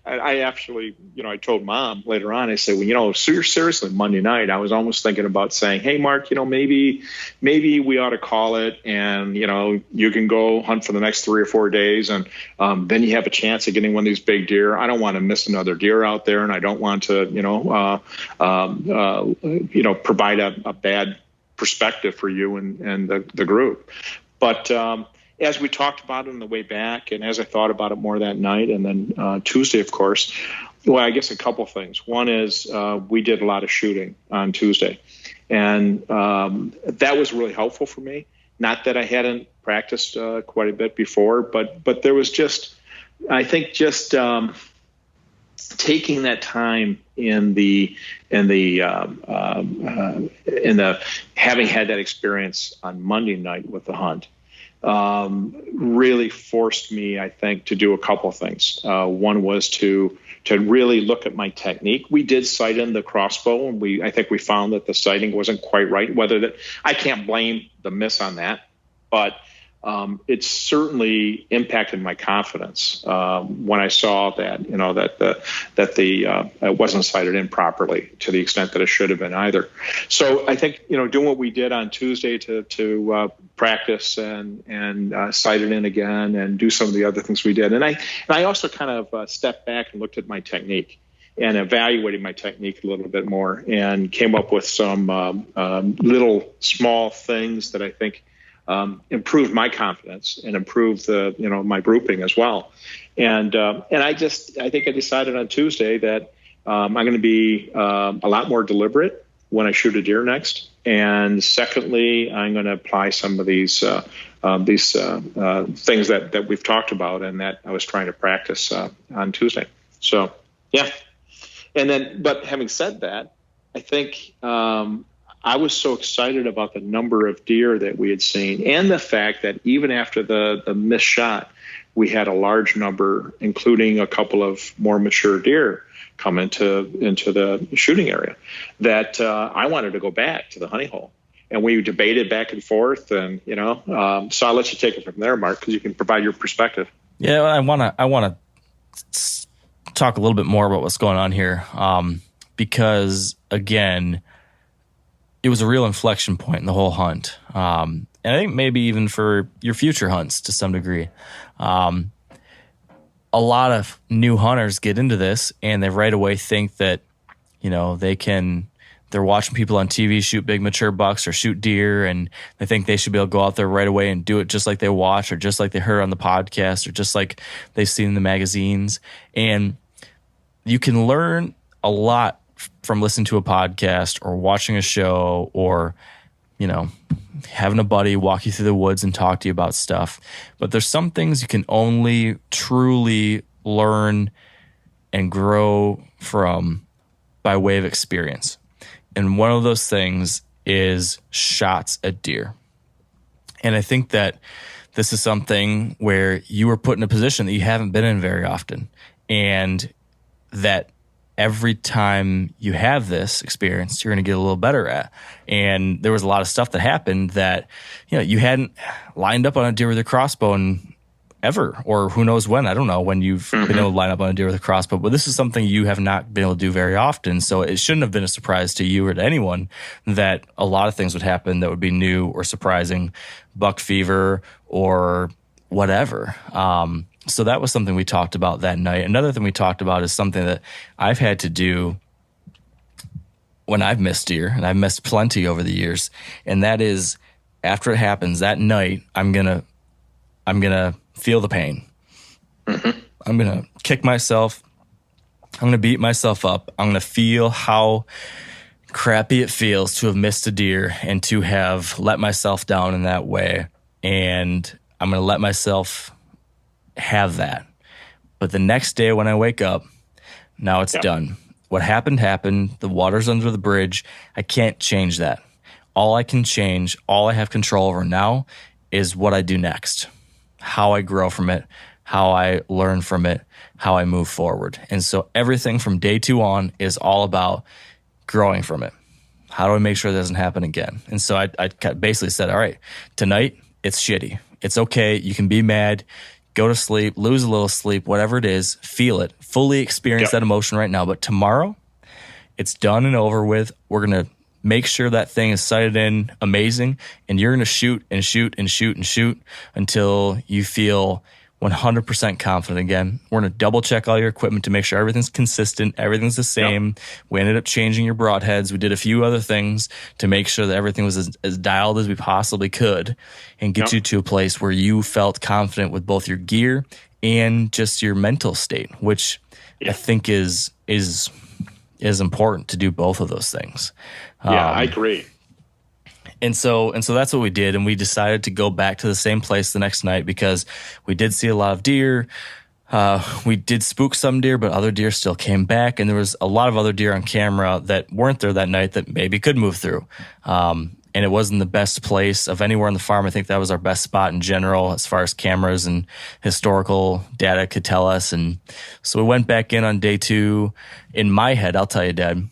D: I actually, I told Mom later on. I said, well, seriously, Monday night, I was almost thinking about saying, hey, Mark, maybe we ought to call it, and you can go hunt for the next 3 or 4 days, and then you have a chance of getting one of these big deer. I don't want to miss another deer out there, and I don't want to, provide a bad perspective for you and the group. But as we talked about it on the way back, and as I thought about it more that night, and then Tuesday, of course, well, I guess a couple things. One is we did a lot of shooting on Tuesday, and that was really helpful for me. Not that I hadn't practiced quite a bit before, but there was just, I think, just taking that time in the having had that experience on Monday night with the hunt. Really forced me, I think, to do a couple of things. One was to really look at my technique. We did sight in the crossbow, and I think we found that the sighting wasn't quite right. I can't blame the miss on that, but it certainly impacted my confidence when I saw that it wasn't sighted in properly to the extent that it should have been either. So I think doing what we did on Tuesday to practice and sight it in again and do some of the other things we did, and I also kind of stepped back and looked at my technique and evaluated my technique a little bit more and came up with some little small things that I think improved my confidence and improved my grouping as well. And I think I decided on Tuesday that I'm going to be a lot more deliberate when I shoot a deer next. And secondly, I'm going to apply some of these things that we've talked about and that I was trying to practice on Tuesday. So, yeah. And then, but having said that, I think I was so excited about the number of deer that we had seen and the fact that even after the missed shot, we had a large number, including a couple of more mature deer, come into the shooting area, that I wanted to go back to the honey hole. And we debated back and forth, and so I'll let you take it from there, Mark, because you can provide your perspective.
C: Yeah, I want to talk a little bit more about what's going on here, because again, it was a real inflection point in the whole hunt, and I think maybe even for your future hunts to some degree. A lot of new hunters get into this and they right away think that, they're watching people on TV shoot big mature bucks or shoot deer, and they think they should be able to go out there right away and do it just like they watch or just like they heard on the podcast or just like they've seen in the magazines. And you can learn a lot from listening to a podcast or watching a show or, having a buddy walk you through the woods and talk to you about stuff. But there's some things you can only truly learn and grow from by way of experience. And one of those things is shots at deer. And I think that this is something where you were put in a position that you haven't been in very often. And that every time you have this experience, you're going to get a little better at. And there was a lot of stuff that happened that, you hadn't lined up on a deer with a crossbow and ever, or who knows when, I don't know when you've been able to line up on a deer with a crossbow, but this is something you have not been able to do very often. So it shouldn't have been a surprise to you or to anyone that a lot of things would happen that would be new or surprising, buck fever or whatever. So that was something we talked about that night. Another thing we talked about is something that I've had to do when I've missed deer, and I've missed plenty over the years. And that is, after it happens that night, I'm gonna feel the pain. I'm gonna kick myself. I'm gonna beat myself up. I'm gonna feel how crappy it feels to have missed a deer and to have let myself down in that way. And I'm gonna let myself have that. But the next day when I wake up, now it's done. What happened. The water's under the bridge. I can't change that. All I can change, all I have control over now is what I do next, how I grow from it, how I learn from it, how I move forward. And so everything from day 2 on is all about growing from it. How do I make sure that doesn't happen again? And so I basically said, all right, tonight it's shitty. It's okay. You can be mad, go to sleep, lose a little sleep, whatever it is, feel it, fully experience that emotion right now. But tomorrow, it's done and over with. We're going to make sure that thing is sighted in amazing, and you're going to shoot and shoot and shoot and shoot until you feel 100% confident again. We're going to double check all your equipment to make sure everything's consistent, everything's the same. Yep. We ended up changing your broadheads. We did a few other things to make sure that everything was as dialed as we possibly could and get you to a place where you felt confident with both your gear and just your mental state, which I think is important to do both of those things.
D: Yeah, I agree.
C: And so that's what we did, and we decided to go back to the same place the next night because we did see a lot of deer. We did spook some deer, but other deer still came back, and there was a lot of other deer on camera that weren't there that night that maybe could move through. And it wasn't the best place of anywhere on the farm. I think that was our best spot in general as far as cameras and historical data could tell us. And so we went back in on day 2. In my head, I'll tell you, Dad,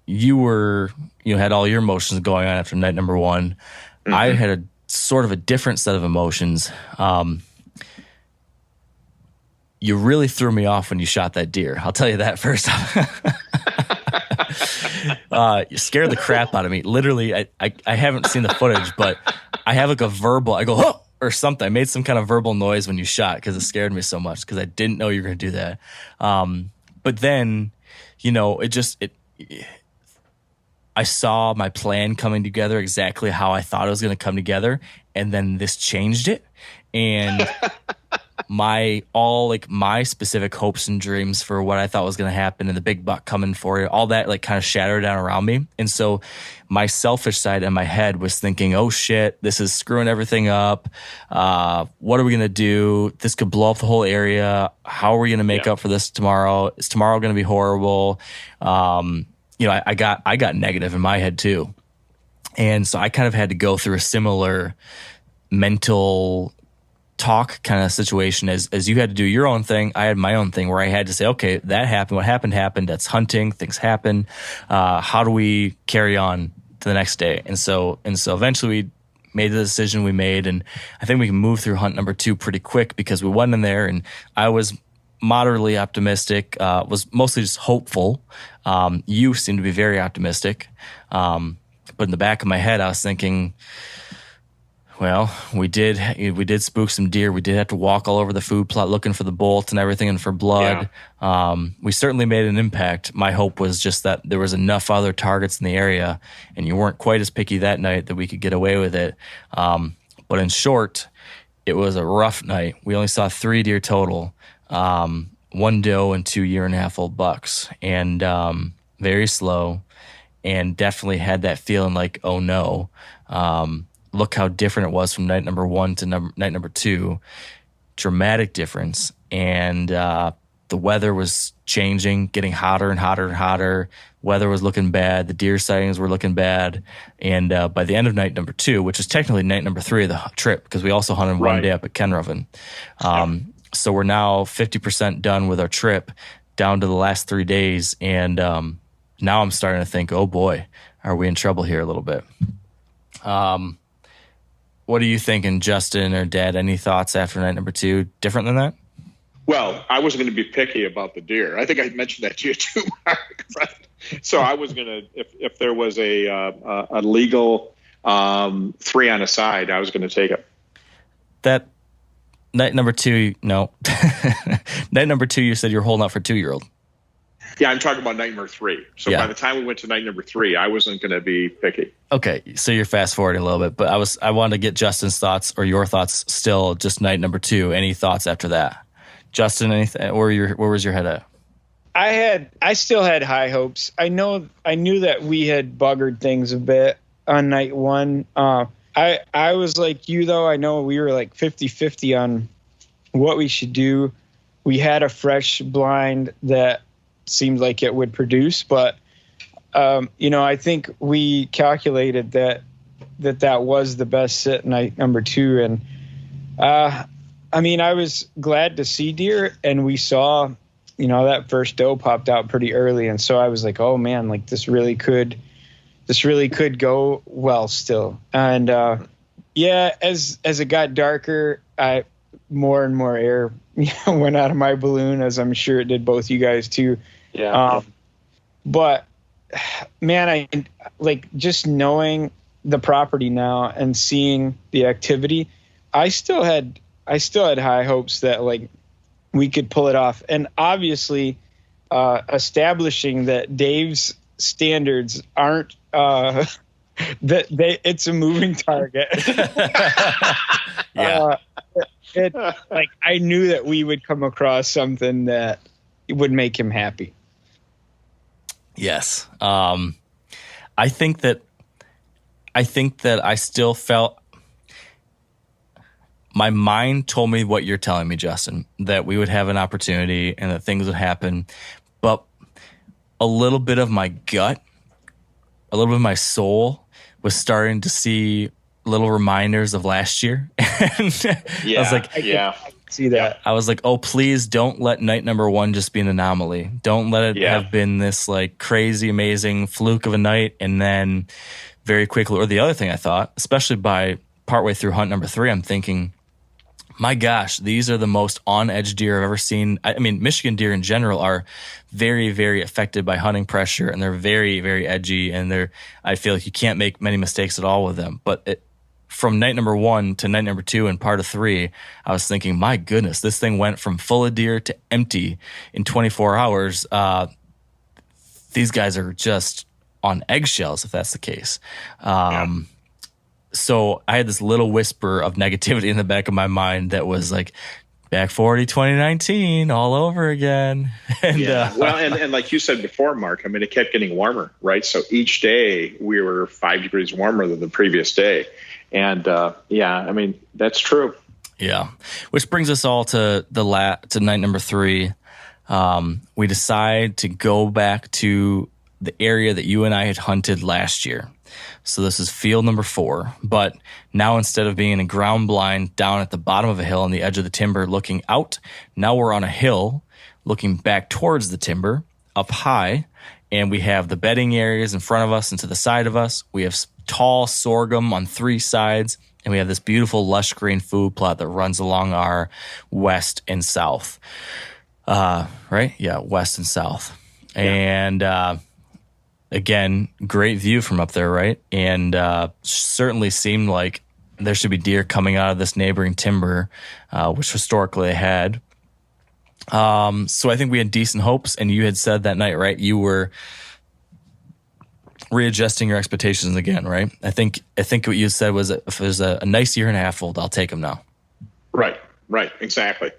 C: you had all your emotions going on after night number 1. Mm-hmm. I had a sort of a different set of emotions. You really threw me off when you shot that deer. I'll tell you that first off. You scared the crap out of me. Literally, I haven't seen the footage, but I have like a verbal, I go, oh, or something. I made some kind of verbal noise when you shot because it scared me so much because I didn't know you were going to do that. But then, I saw my plan coming together exactly how I thought it was going to come together. And then this changed it. And my specific hopes and dreams for what I thought was going to happen and the big buck coming for you, all that like kind of shattered down around me. And so my selfish side in my head was thinking, oh shit, this is screwing everything up. What are we going to do? This could blow up the whole area. How are we going to make up for this tomorrow? Is tomorrow going to be horrible? I got negative in my head too. And so I kind of had to go through a similar mental talk kind of situation as you had to do your own thing. I had my own thing where I had to say, okay, that happened. What happened. That's hunting. Things happen. How do we carry on to the next day? And so eventually we made the decision we made. And I think we can move through hunt number 2 pretty quick because we went in there and I was moderately optimistic, was mostly just hopeful. You seemed to be very optimistic. But in the back of my head, I was thinking, well, we did spook some deer. We did have to walk all over the food plot looking for the bolt and everything and for blood. Yeah. We certainly made an impact. My hope was just that there was enough other targets in the area and you weren't quite as picky that night that we could get away with it. But in short, it was a rough night. We only saw 3 deer total. 1 doe and 2 year-and-a-half-old bucks, and very slow, and definitely had that feeling like, oh no, look how different it was from night number 1 to night number 2. Dramatic difference, and the weather was changing, getting hotter and hotter and hotter. Weather was looking bad. The deer sightings were looking bad, and by the end of night number 2, which is technically night number 3 of the trip, because we also hunted one day up at Kenroven. So we're now 50% done with our trip, down to the last 3 days, and now I'm starting to think, oh boy, are we in trouble here a little bit? What are you thinking, Justin or Dad? Any thoughts after night number 2 different than that?
D: Well, I wasn't going to be picky about the deer. I think I mentioned that to you too, Mark. So I was going to, if there was a legal 3 on a side, I was going to take it.
C: That night number 2, no. Night number 2, you said you're holding out for 2-year-old.
D: Yeah, I'm talking about night number 3. So by the time we went to night number 3, I wasn't going to be picky. Okay, so you're fast forwarding a little bit, but I wanted to get Justin's thoughts or your thoughts still just night number 2. Any thoughts after that? Justin, anything? Where was your head at?
E: I still had high hopes. I knew that we had buggered things a bit on night 1. I was like you, though. I know we were like 50-50 on what we should do. We had a fresh blind that seemed like it would produce, but I think we calculated that was the best sit night number 2. And I was glad to see deer, and we saw that first doe popped out pretty early. And so I was like, oh man, like this really could go well still. And, as it got darker, more and more air went out of my balloon, as I'm sure it did both you guys too.
D: Yeah.
E: But man, I like just knowing the property now and seeing the activity, I still had high hopes that like we could pull it off. And obviously, establishing that Dave's standards aren't it's a moving target.
C: Yeah.
E: Like I knew that we would come across something that would make him happy.
C: Yes. I think that I still felt, my mind told me what you're telling me, Justin, that we would have an opportunity and that things would happen. But a little bit of my gut, a little bit of my soul was starting to see little reminders of last year. And I was like,
E: see that.
C: I was like, oh, please don't let night number 1 just be an anomaly. Don't let it have been this like crazy, amazing fluke of a night. And then very quickly, or the other thing I thought, especially by partway through hunt number 3, I'm thinking, my gosh, these are the most on-edge deer I've ever seen. I mean, Michigan deer in general are very, very affected by hunting pressure, and they're very, very edgy, and I feel like you can't make many mistakes at all with them. But from night number 1 to night number 2 and part of 3, I was thinking, my goodness, this thing went from full of deer to empty in 24 hours. These guys are just on eggshells, if that's the case. So I had this little whisper of negativity in the back of my mind that was like, back 40, 2019, all over again. And,
D: well, and like you said before, Mark, I mean, it kept getting warmer, right? So each day we were 5 degrees warmer than the previous day. And I mean, that's true.
C: Yeah. Which brings us all to to night number 3. We decide to go back to the area that you and I had hunted last year. So this is field number 4, but now instead of being in a ground blind down at the bottom of a hill on the edge of the timber looking out, now we're on a hill looking back towards the timber up high, and we have the bedding areas in front of us and to the side of us. We have tall sorghum on 3 sides, and we have this beautiful lush green food plot that runs along our west and south. Right? Yeah, west and south. Yeah. And again, great view from up there, right? And certainly seemed like there should be deer coming out of this neighboring timber, which historically they had. So I think we had decent hopes, and you had said that night, right? You were readjusting your expectations again, right? I think what you said was, if there's a nice year and a half old, I'll take them now.
D: Right, exactly.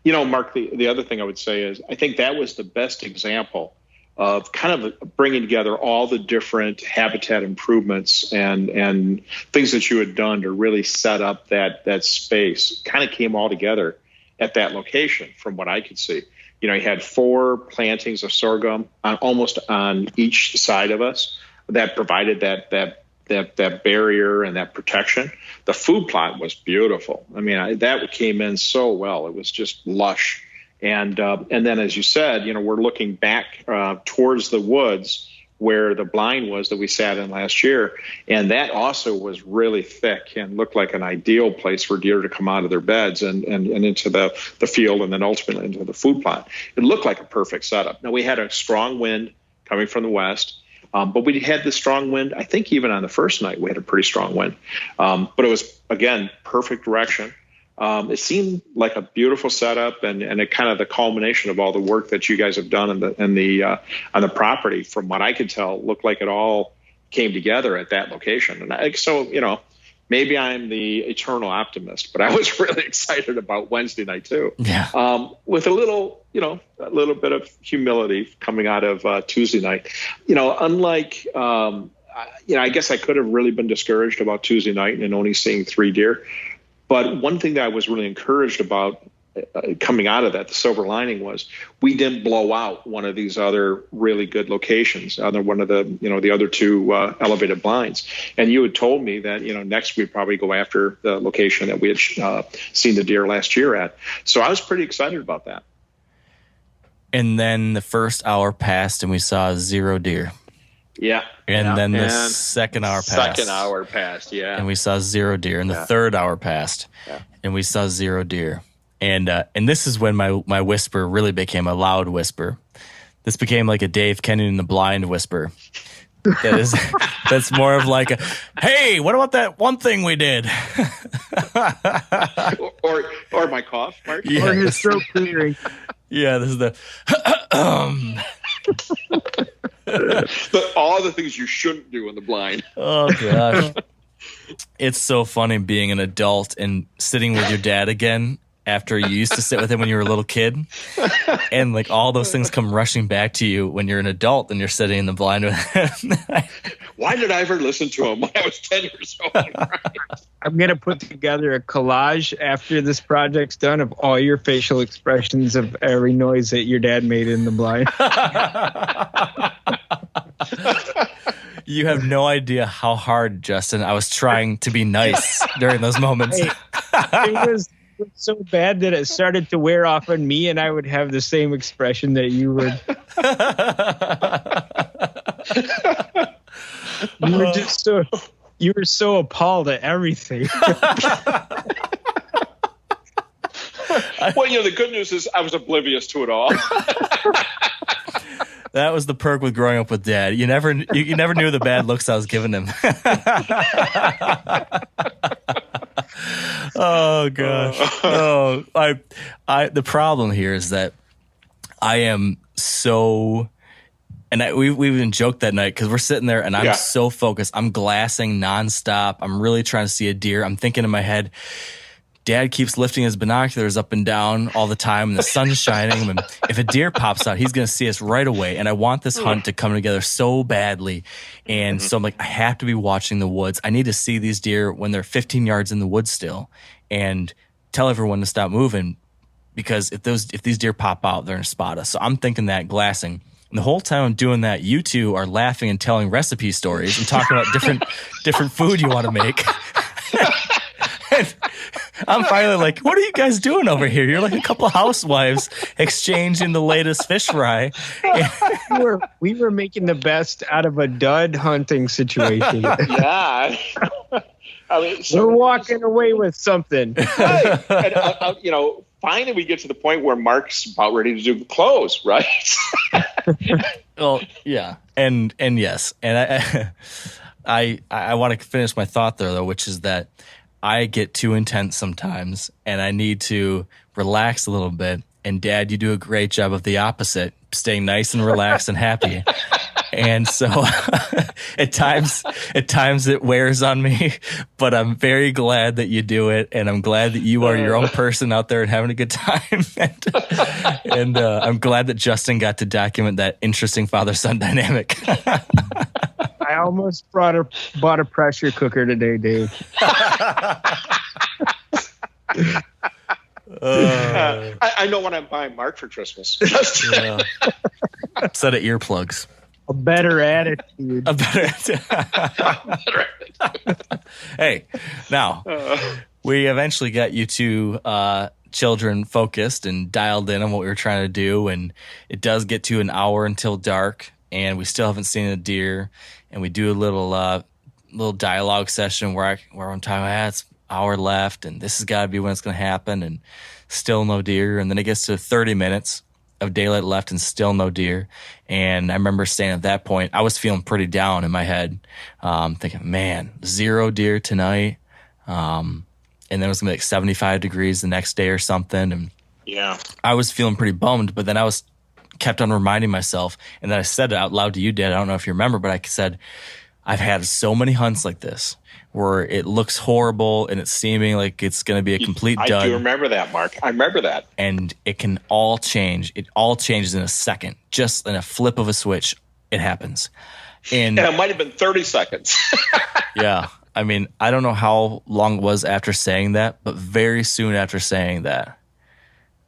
D: Mark, the other thing I would say is I think that was the best example of kind of bringing together all the different habitat improvements and things that you had done to really set up that space. Kind of came all together at that location from what I could see. You had 4 plantings of sorghum almost on each side of us that provided that barrier and that protection. The food plot was beautiful. I mean, that came in so well. It was just lush. And then, as you said, we're looking back towards the woods where the blind was that we sat in last year. And that also was really thick and looked like an ideal place for deer to come out of their beds and into the field and then ultimately into the food plot. It looked like a perfect setup. Now, we had a strong wind coming from the west, but we had the strong wind. I think even on the first night, we had a pretty strong wind. But it was, again, perfect direction. It seemed like a beautiful setup and it kind of the culmination of all the work that you guys have done on the property. From what I could tell, looked like it all came together at that location. And maybe I'm the eternal optimist, but I was really excited about Wednesday night too.
C: Yeah.
D: With a little bit of humility coming out of Tuesday night. Unlike I guess I could have really been discouraged about Tuesday night and only seeing 3 deer. But one thing that I was really encouraged about coming out of that, the silver lining, was we didn't blow out one of these other really good locations, one of the other 2 elevated blinds. And you had told me that, next we'd probably go after the location that we had seen the deer last year at. So I was pretty excited about that.
C: And then the first hour passed and we saw 0 deer.
D: Yeah.
C: And then the second hour passed.
D: Second hour passed, yeah.
C: And we saw 0 deer. And the third hour passed. Yeah. And we saw 0 deer. And this is when my whisper really became a loud whisper. This became like a Dave Kenyon in the Blind whisper. That's more of like a, hey, what about that one thing we did?
D: or my cough, Mark.
C: Yeah.
E: Or his throat clearing.
C: Yeah, this is the
D: all the things you shouldn't do in the blind.
C: Oh gosh. It's so funny being an adult and sitting with your dad again after you used to sit with him when you were a little kid. And like all those things come rushing back to you when you're an adult and you're sitting in the blind with him.
D: Why did I ever listen to him when I was 10 years old? Right?
E: I'm going to put together a collage after this project's done of all your facial expressions of every noise that your dad made in the blind.
C: You have no idea how hard, Justin, I was trying to be nice during those moments.
E: Hey, it was so bad that it started to wear off on me, and I would have the same expression that you would. You were so appalled at everything.
D: Well, the good news is I was oblivious to it all.
C: That was the perk with growing up with Dad. You never knew the bad looks I was giving him. Oh gosh. Oh, the problem here is that I am so, and we even joked that night because we're sitting there and I'm so focused. I'm glassing nonstop. I'm really trying to see a deer. I'm thinking in my head, Dad keeps lifting his binoculars up and down all the time, and the sun's shining. And if a deer pops out, he's going to see us right away. And I want this hunt to come together so badly. And so I'm like, I have to be watching the woods. I need to see these deer when they're 15 yards in the woods still, and tell everyone to stop moving, because if these deer pop out, they're going to spot us. So I'm thinking that, glassing. And the whole time I'm doing that, you two are laughing and telling recipe stories and talking about different food you want to make. And I'm finally like, what are you guys doing over here? You're like a couple housewives exchanging the latest fish fry.
E: We were making the best out of a dud hunting situation.
D: Yeah. I mean,
E: we're walking away with something.
D: Right. And, finally we get to the point where Mark's about ready to do the close, right?
C: Well, yeah. And yes. And I want to finish my thought there, though, which is that I get too intense sometimes and I need to relax a little bit. And Dad, you do a great job of the opposite, staying nice and relaxed and happy. And so at times it wears on me, but I'm very glad that you do it. And I'm glad that you are your own person out there and having a good time. And I'm glad that Justin got to document that interesting father-son dynamic.
E: I almost bought a pressure cooker today, Dave.
D: I know what I'm buying Mark for Christmas.
C: Yeah. Set of earplugs.
E: A better attitude.
C: Hey, now we eventually got you two children focused and dialed in on what we were trying to do, and it does get to an hour until dark, and we still haven't seen a deer. And we do a little dialogue session where I'm talking, it's an hour left, and this has got to be when it's going to happen, and still no deer. And then it gets to 30 minutes of daylight left and still no deer. And I remember saying at that point, I was feeling pretty down in my head, thinking, man, 0 deer tonight. And then it was going to be like 75 degrees the next day or something. And
D: yeah,
C: I was feeling pretty bummed, but then I kept on reminding myself, and then I said it out loud to you, Dad. I don't know if you remember, but I said, I've had so many hunts like this where it looks horrible and it's seeming like it's going to be a complete dud.
D: I do remember that, Mark. I remember that.
C: And it can all change. It all changes in a second. Just in a flip of a switch, it happens. And
D: it might have been 30 seconds.
C: Yeah. I mean, I don't know how long it was after saying that, but very soon after saying that,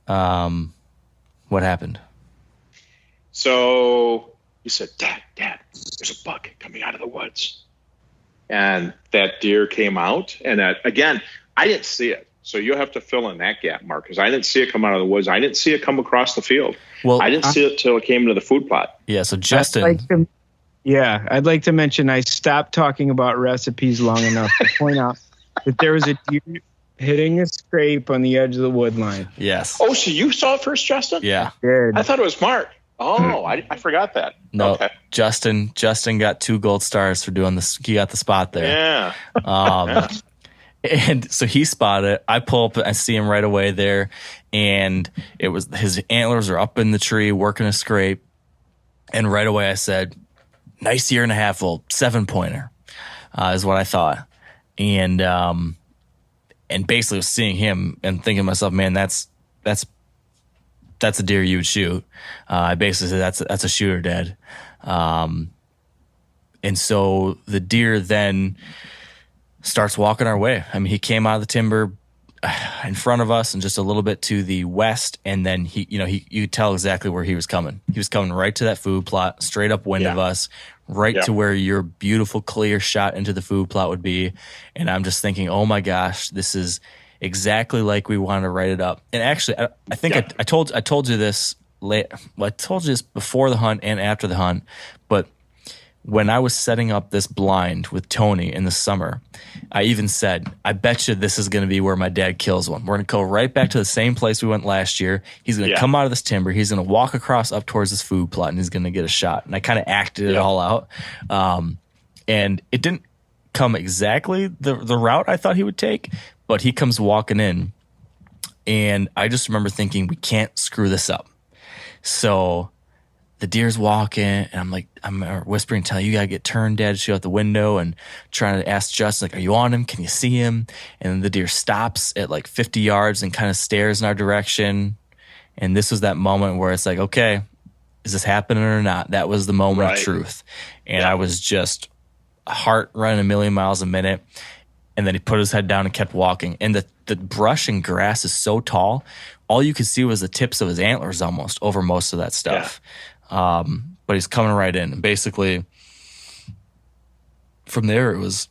C: what happened?
D: So you said, Dad, there's a buck coming out of the woods. And that deer came out. And again, I didn't see it. So you'll have to fill in that gap, Mark, because I didn't see it come out of the woods. I didn't see it come across the field.
C: Well,
D: I didn't see it till it came into the food plot.
C: Yeah, so Justin.
E: I'd like to mention I stopped talking about recipes long enough to point out that there was a deer hitting a scrape on the edge of the wood line.
C: Yes.
D: Oh, so you saw it first, Justin?
C: Yeah.
D: I thought it was Mark. Oh, I forgot that.
C: No,
D: okay.
C: Justin got 2 gold stars for doing this. He got the spot there.
D: Yeah.
C: And so he spotted it. I pull up, I see him right away there, and it was his antlers are up in the tree working a scrape. And right away I said, nice 1.5 old 7-pointer, is what I thought. And basically was seeing him and thinking to myself, man, that's a deer you would shoot. I basically said that's a shooter dead. And so the deer then starts walking our way. I mean, he came out of the timber in front of us and just a little bit to the west, and then you could tell exactly where he was coming. He was coming right to that food plot, straight upwind of us, right to where your beautiful clear shot into the food plot would be. And I'm just thinking, oh my gosh, this is exactly like we wanted to write it up. And actually, I think I told you this late. Well, I told you this before the hunt and after the hunt, but when I was setting up this blind with Tony in the summer, I even said, I bet you this is going to be where my dad kills one. We're going to go right back to the same place we went last year. He's going to come out of this timber. He's going to walk across up towards this food plot, and he's going to get a shot. And I kind of acted it all out. And it didn't come exactly the route I thought he would take, but he comes walking in. And I just remember thinking, we can't screw this up. So the deer's walking, and I'm whispering, tell you gotta get turned, Dad, shoot out the window, and trying to ask Justin, are you on him? Can you see him? And the deer stops at 50 yards and kind of stares in our direction. And this was that moment where it's like, okay, is this happening or not? That was the moment of truth. And I was just heart running a million miles a minute. And then he put his head down and kept walking. And the brush and grass is so tall, all you could see was the tips of his antlers almost over most of that stuff. But he's coming right in. And basically, from there it was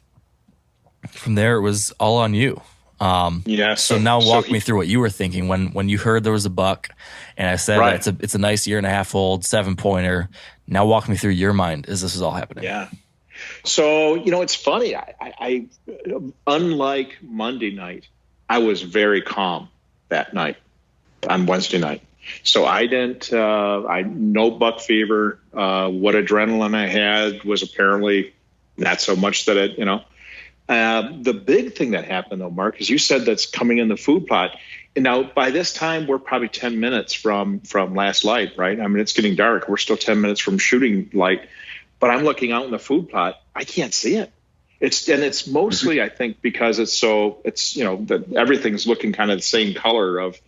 C: all on you. So now walk me through what you were thinking when you heard there was a buck, and I said it's a nice 1.5 old 7-pointer. Now walk me through your mind as this is all happening.
D: Yeah. So, it's funny. I unlike Monday night, I was very calm that night on Wednesday night. So I didn't, no buck fever. What adrenaline I had was apparently not so much that it, the big thing that happened though, Mark, is you said that's coming in the food plot. And now by this time, we're probably 10 minutes from last light, right? I mean, it's getting dark. We're still 10 minutes from shooting light. But I'm looking out in the food plot. I can't see it. It's mostly, I think, because everything's looking kind of the same color of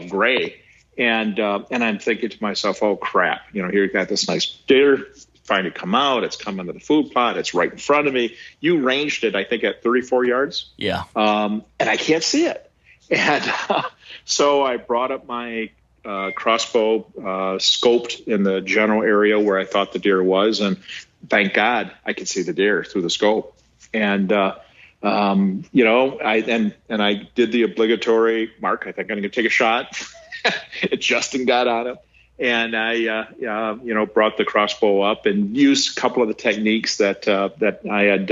D: gray. And I'm thinking to myself, oh crap, here you got this nice deer, trying to come out. It's coming to the food plot. It's right in front of me. You ranged it, I think, at 34 yards.
C: Yeah.
D: And I can't see it. And so I brought up my crossbow, scoped in the general area where I thought the deer was, and thank God I could see the deer through the scope. And I did the obligatory, Mark, I think I'm going to take a shot. Justin got on him, and I brought the crossbow up and used a couple of the techniques that I had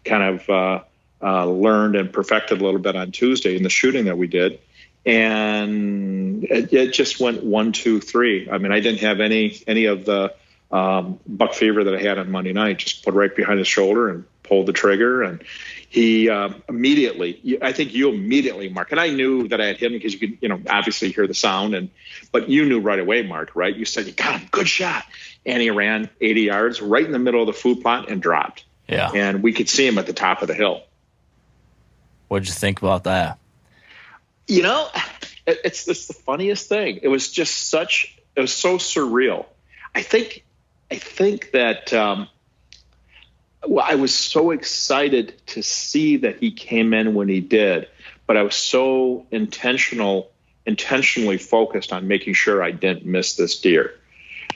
D: kind of learned and perfected a little bit on Tuesday in the shooting that we did. And it just went 1, 2, 3. I mean, I didn't have any of the buck fever that I had on Monday night. Just put right behind his shoulder and pulled the trigger. And he immediately, I think you immediately, Mark, and I knew that I had hit him because you could, obviously hear the sound. But you knew right away, Mark, right? You said, you got him, good shot. And he ran 80 yards right in the middle of the food plot and dropped.
C: Yeah.
D: And we could see him at the top of the hill.
C: What'd you think about that?
D: It's the funniest thing. It was just it was so surreal. I think that I was so excited to see that he came in when he did, but I was so intentionally focused on making sure I didn't miss this deer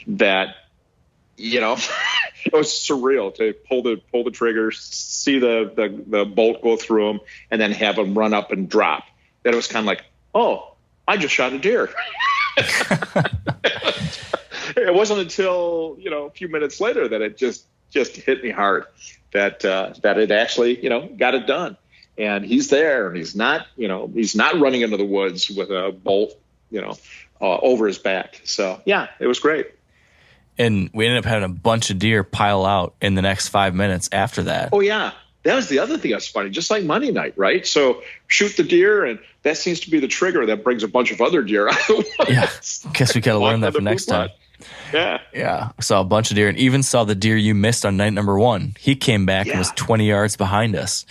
D: that, it was surreal to pull the trigger, see the bolt go through him, and then have him run up and drop. that it was kind of like, oh, I just shot a deer. It wasn't until, a few minutes later that it just hit me hard that it actually, got it done. And he's there, and he's not running into the woods with a bolt, over his back. So yeah, it was great.
C: And we ended up having a bunch of deer pile out in the next 5 minutes after that.
D: Oh yeah. That was the other thing that's funny, just like Monday night, right? So shoot the deer, and that seems to be the trigger that brings a bunch of other deer out of the woods.
C: Yeah, guess we got to learn that for next time.
D: Yeah.
C: Yeah, I saw a bunch of deer, and even saw the deer you missed on night number 1. He came back and was 20 yards behind us.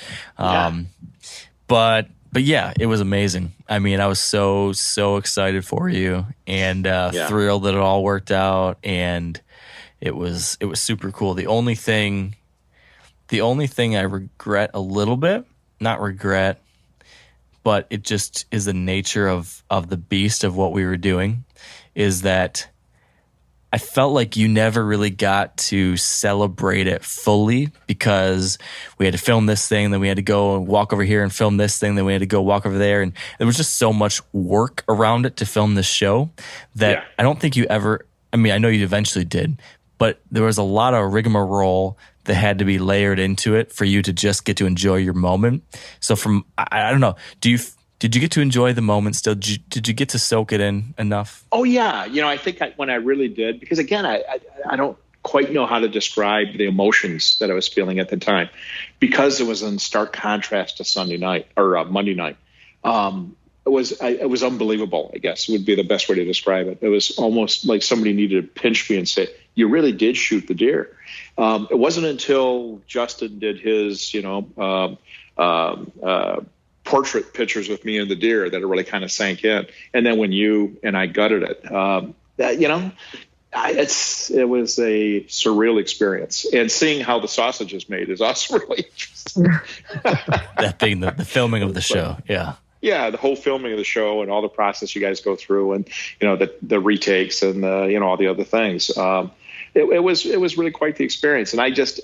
C: But yeah, it was amazing. I mean, I was so excited for you, and thrilled that it all worked out, and it was super cool. The only thing I regret a little bit, not regret, but it just is the nature of the beast of what we were doing, is that I felt like you never really got to celebrate it fully, because we had to film this thing, then we had to go and walk over here and film this thing, then we had to go walk over there. And there was just so much work around it to film this show that I don't think you ever, I mean, I know you eventually did, but there was a lot of rigmarole that had to be layered into it for you to just get to enjoy your moment. So I don't know, did you get to enjoy the moment still? Did you get to soak it in enough?
D: Oh yeah. I think when I really did, because again, I don't quite know how to describe the emotions that I was feeling at the time, because it was in stark contrast to Sunday night or Monday night. It was unbelievable, I guess would be the best way to describe it. It was almost like somebody needed to pinch me and say, you really did shoot the deer. It wasn't until Justin did his, portrait pictures with me and the deer that it really kind of sank in. And then when you and I gutted it, it was a surreal experience. And seeing how the sausage is made is also really interesting.
C: That being the filming of the show. Yeah.
D: Yeah, the whole filming of the show and all the process you guys go through, and the retakes and all the other things. It was really quite the experience. And I just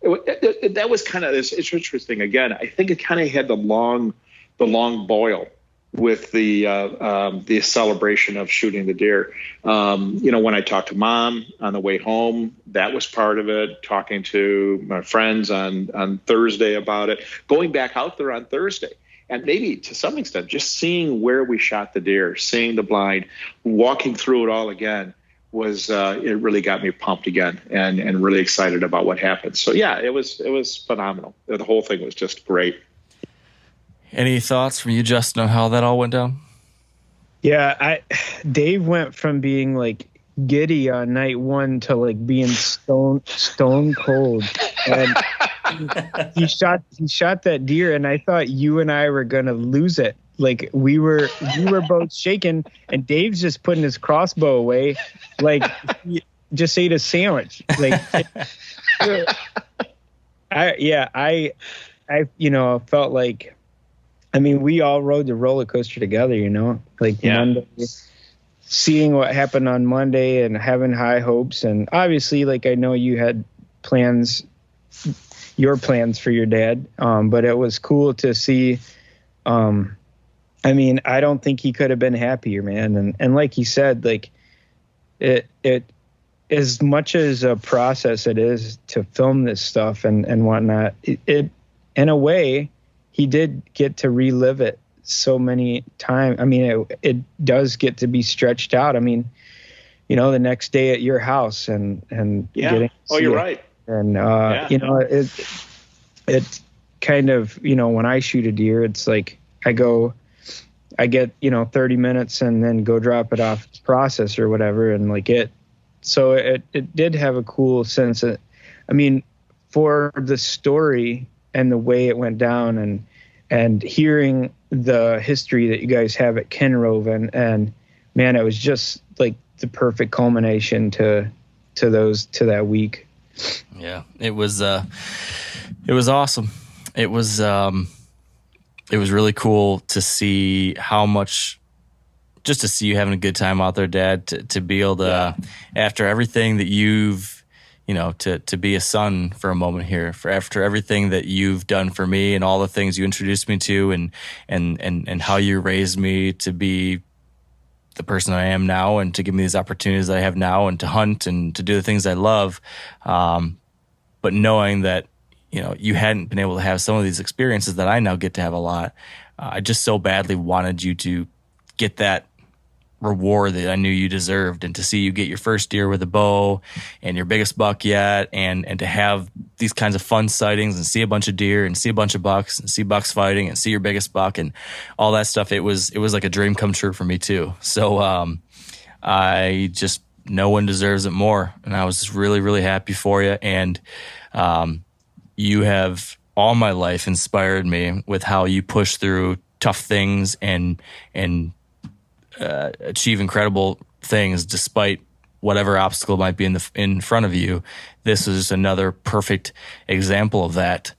D: that was kind of this. It's interesting. Again, I think it kind of had the long boil with the celebration of shooting the deer. When I talked to Mom on the way home, that was part of it. Talking to my friends on Thursday about it. Going back out there on Thursday. And maybe to some extent, just seeing where we shot the deer, seeing the blind, walking through it all again was it really got me pumped again and really excited about what happened. So yeah, it was phenomenal. The whole thing was just great.
C: Any thoughts from you, Justin, on how that all went down?
E: Yeah, Dave went from being like giddy on night 1 to like being stone cold. And he shot that deer, and I thought you and I were gonna lose it. Like we were both shaking, and Dave's just putting his crossbow away, like he just ate a sandwich. Like I felt like, I mean, we all rode the roller coaster together, Monday, seeing what happened on Monday and having high hopes. And obviously, like, I know you had your plans for your dad. But it was cool to see, I mean, I don't think he could have been happier, man. And like he said, like it as much as a process it is to film this stuff and whatnot, it in a way, he did get to relive it so many times. I mean, it does get to be stretched out. I mean, the next day at your house and getting
D: you're right.
E: And it kind of, when I shoot a deer, it's like I get 30 minutes and then go drop it off the process or whatever, and like it did have a cool sense of, I mean, for the story and the way it went down and hearing the history that you guys have at Kenrove, and man, it was just like the perfect culmination to that week.
C: Yeah, it was awesome. It was really cool to see how much, just to see you having a good time out there, Dad, to be able to, after everything that you've to be a son for a moment here, for after everything that you've done for me and all the things you introduced me to, and how you raised me to be the person I am now, and to give me these opportunities that I have now, and to hunt and to do the things I love. But knowing that, you hadn't been able to have some of these experiences that I now get to have a lot, I just so badly wanted you to get that reward that I knew you deserved, and to see you get your first deer with a bow and your biggest buck yet, and to have these kinds of fun sightings and see a bunch of deer and see a bunch of bucks and see bucks fighting and see your biggest buck and all that stuff. It was like a dream come true for me too. So I just, no one deserves it more, and I was just really, really happy for you. And you have all my life inspired me with how you push through tough things and achieve incredible things despite whatever obstacle might be in front of you. This is another perfect example of that,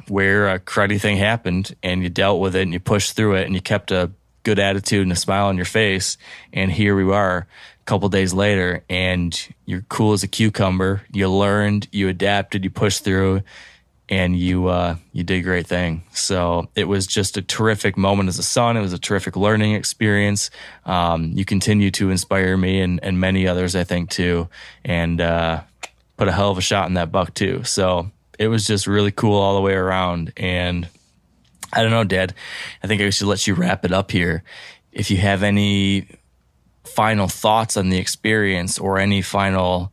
C: where a cruddy thing happened and you dealt with it and you pushed through it and you kept a good attitude and a smile on your face. And here we are a couple days later, and you're cool as a cucumber. You learned, you adapted, you pushed through, and you did a great thing. So it was just a terrific moment as a son. It was a terrific learning experience. You continue to inspire me and many others, I think, too, and put a hell of a shot in that buck too. So it was just really cool all the way around. And I don't know, Dad, I think I should let you wrap it up here. If you have any final thoughts on the experience, or any final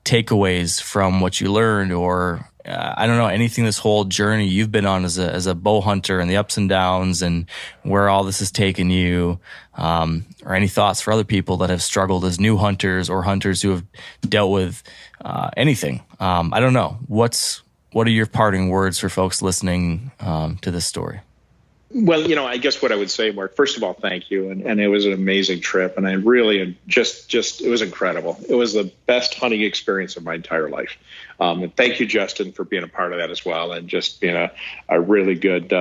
C: takeaways from what you learned, or I don't know, anything, this whole journey you've been on as a bow hunter, and the ups and downs and where all this has taken you, or any thoughts for other people that have struggled as new hunters, or hunters who have dealt with anything. I don't know. What are your parting words for folks listening to this story?
D: Well, I guess what I would say, Mark, first of all, thank you. And it was an amazing trip. And I really just it was incredible. It was the best hunting experience of my entire life. And thank you, Justin, for being a part of that as well. And just being a really good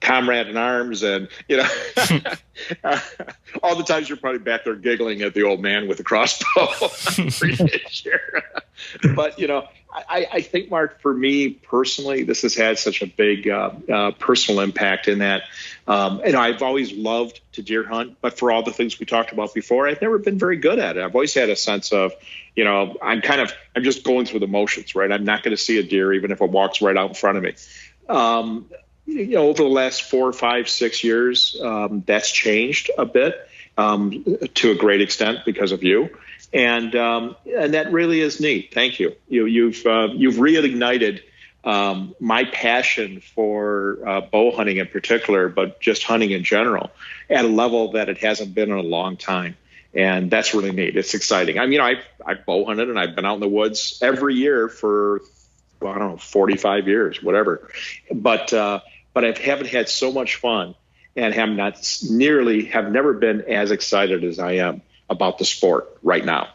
D: comrade in arms. And, all the times you're probably back there giggling at the old man with the crossbow. I'm pretty sure. But, I think, Mark, for me personally, this has had such a big personal impact in that, I've always loved to deer hunt, but for all the things we talked about before, I've never been very good at it. I've always had a sense of, I'm just going through the motions, right? I'm not going to see a deer even if it walks right out in front of me. Over the last 4, 5, 6 years, that's changed a bit, to a great extent because of you. And that really is neat. Thank you. You've reignited my passion for bow hunting in particular, but just hunting in general, at a level that it hasn't been in a long time. And that's really neat. It's exciting. I've bow hunted, and I've been out in the woods every year for, 45 years, whatever. But I haven't had so much fun, and have never been as excited as I am about the sport right now.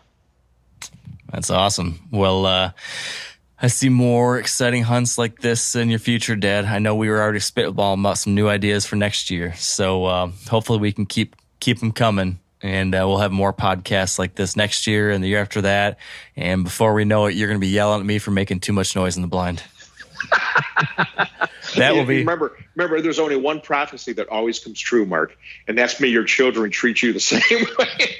C: That's awesome. Well, I see more exciting hunts like this in your future, Dad. I know we were already spitballing about some new ideas for next year. So hopefully we can keep them coming, and we'll have more podcasts like this next year and the year after that. And before we know it, you're going to be yelling at me for making too much noise in the blind. That will be.
D: Remember, there's only one prophecy that always comes true, Mark, and that's may your children treat you the same way.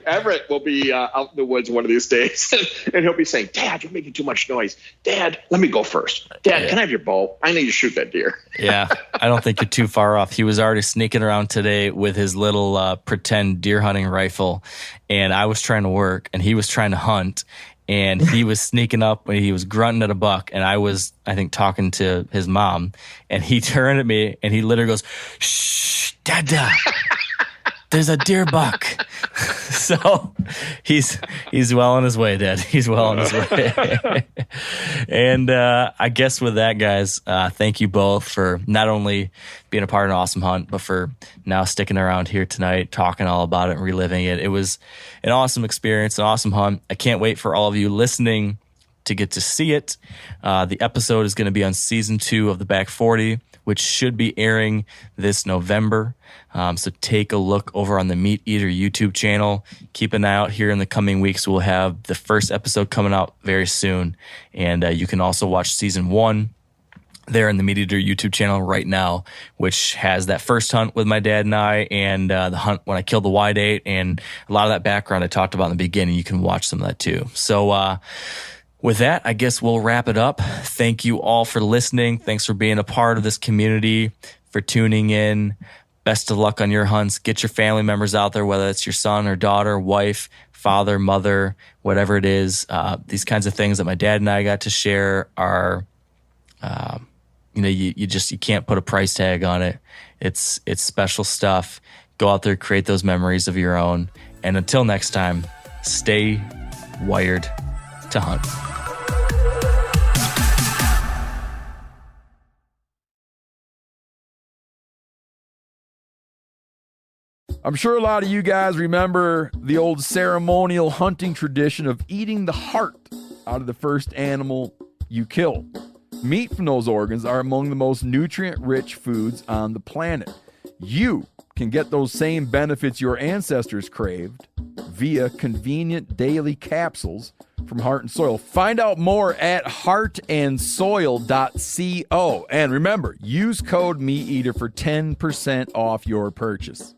D: Everett will be out in the woods one of these days, and he'll be saying, "Dad, you're making too much noise. Dad, let me go first. Dad, can I have your bow? I need to shoot that deer."
C: Yeah, I don't think you're too far off. He was already sneaking around today with his little pretend deer hunting rifle, and I was trying to work, and he was trying to hunt. And he was sneaking up, and he was grunting at a buck, and I was, I think, talking to his mom, and he turned at me, and he literally goes, "Shh, Dada, there's a deer buck." So he's well on his way, Dad. He's well on his way. And I guess with that, guys, thank you both for not only being a part of an awesome hunt, but for now sticking around here tonight, talking all about it and reliving it. It was an awesome experience, an awesome hunt. I can't wait for all of you listening to get to see it. The episode is going to be on season 2 of the Back 40, which should be airing this November. So take a look over on the Meat Eater YouTube channel. Keep an eye out here in the coming weeks. We'll have the first episode coming out very soon. And you can also watch season 1 there in the Meat Eater YouTube channel right now, which has that first hunt with my dad and I, and the hunt when I killed the Y-8, and a lot of that background I talked about in the beginning. You can watch some of that too. So with that, I guess we'll wrap it up. Thank you all for listening. Thanks for being a part of this community, for tuning in. Best of luck on your hunts. Get your family members out there, whether it's your son or daughter, wife, father, mother, whatever it is. These kinds of things that my dad and I got to share are, you can't put a price tag on it. It's special stuff. Go out there, create those memories of your own. And until next time, stay wired to hunt.
A: I'm sure a lot of you guys remember the old ceremonial hunting tradition of eating the heart out of the first animal you kill. Meat from those organs are among the most nutrient-rich foods on the planet. You can get those same benefits your ancestors craved via convenient daily capsules from Heart and Soil. Find out more at heartandsoil.co. And remember, use code MeatEater for 10% off your purchase.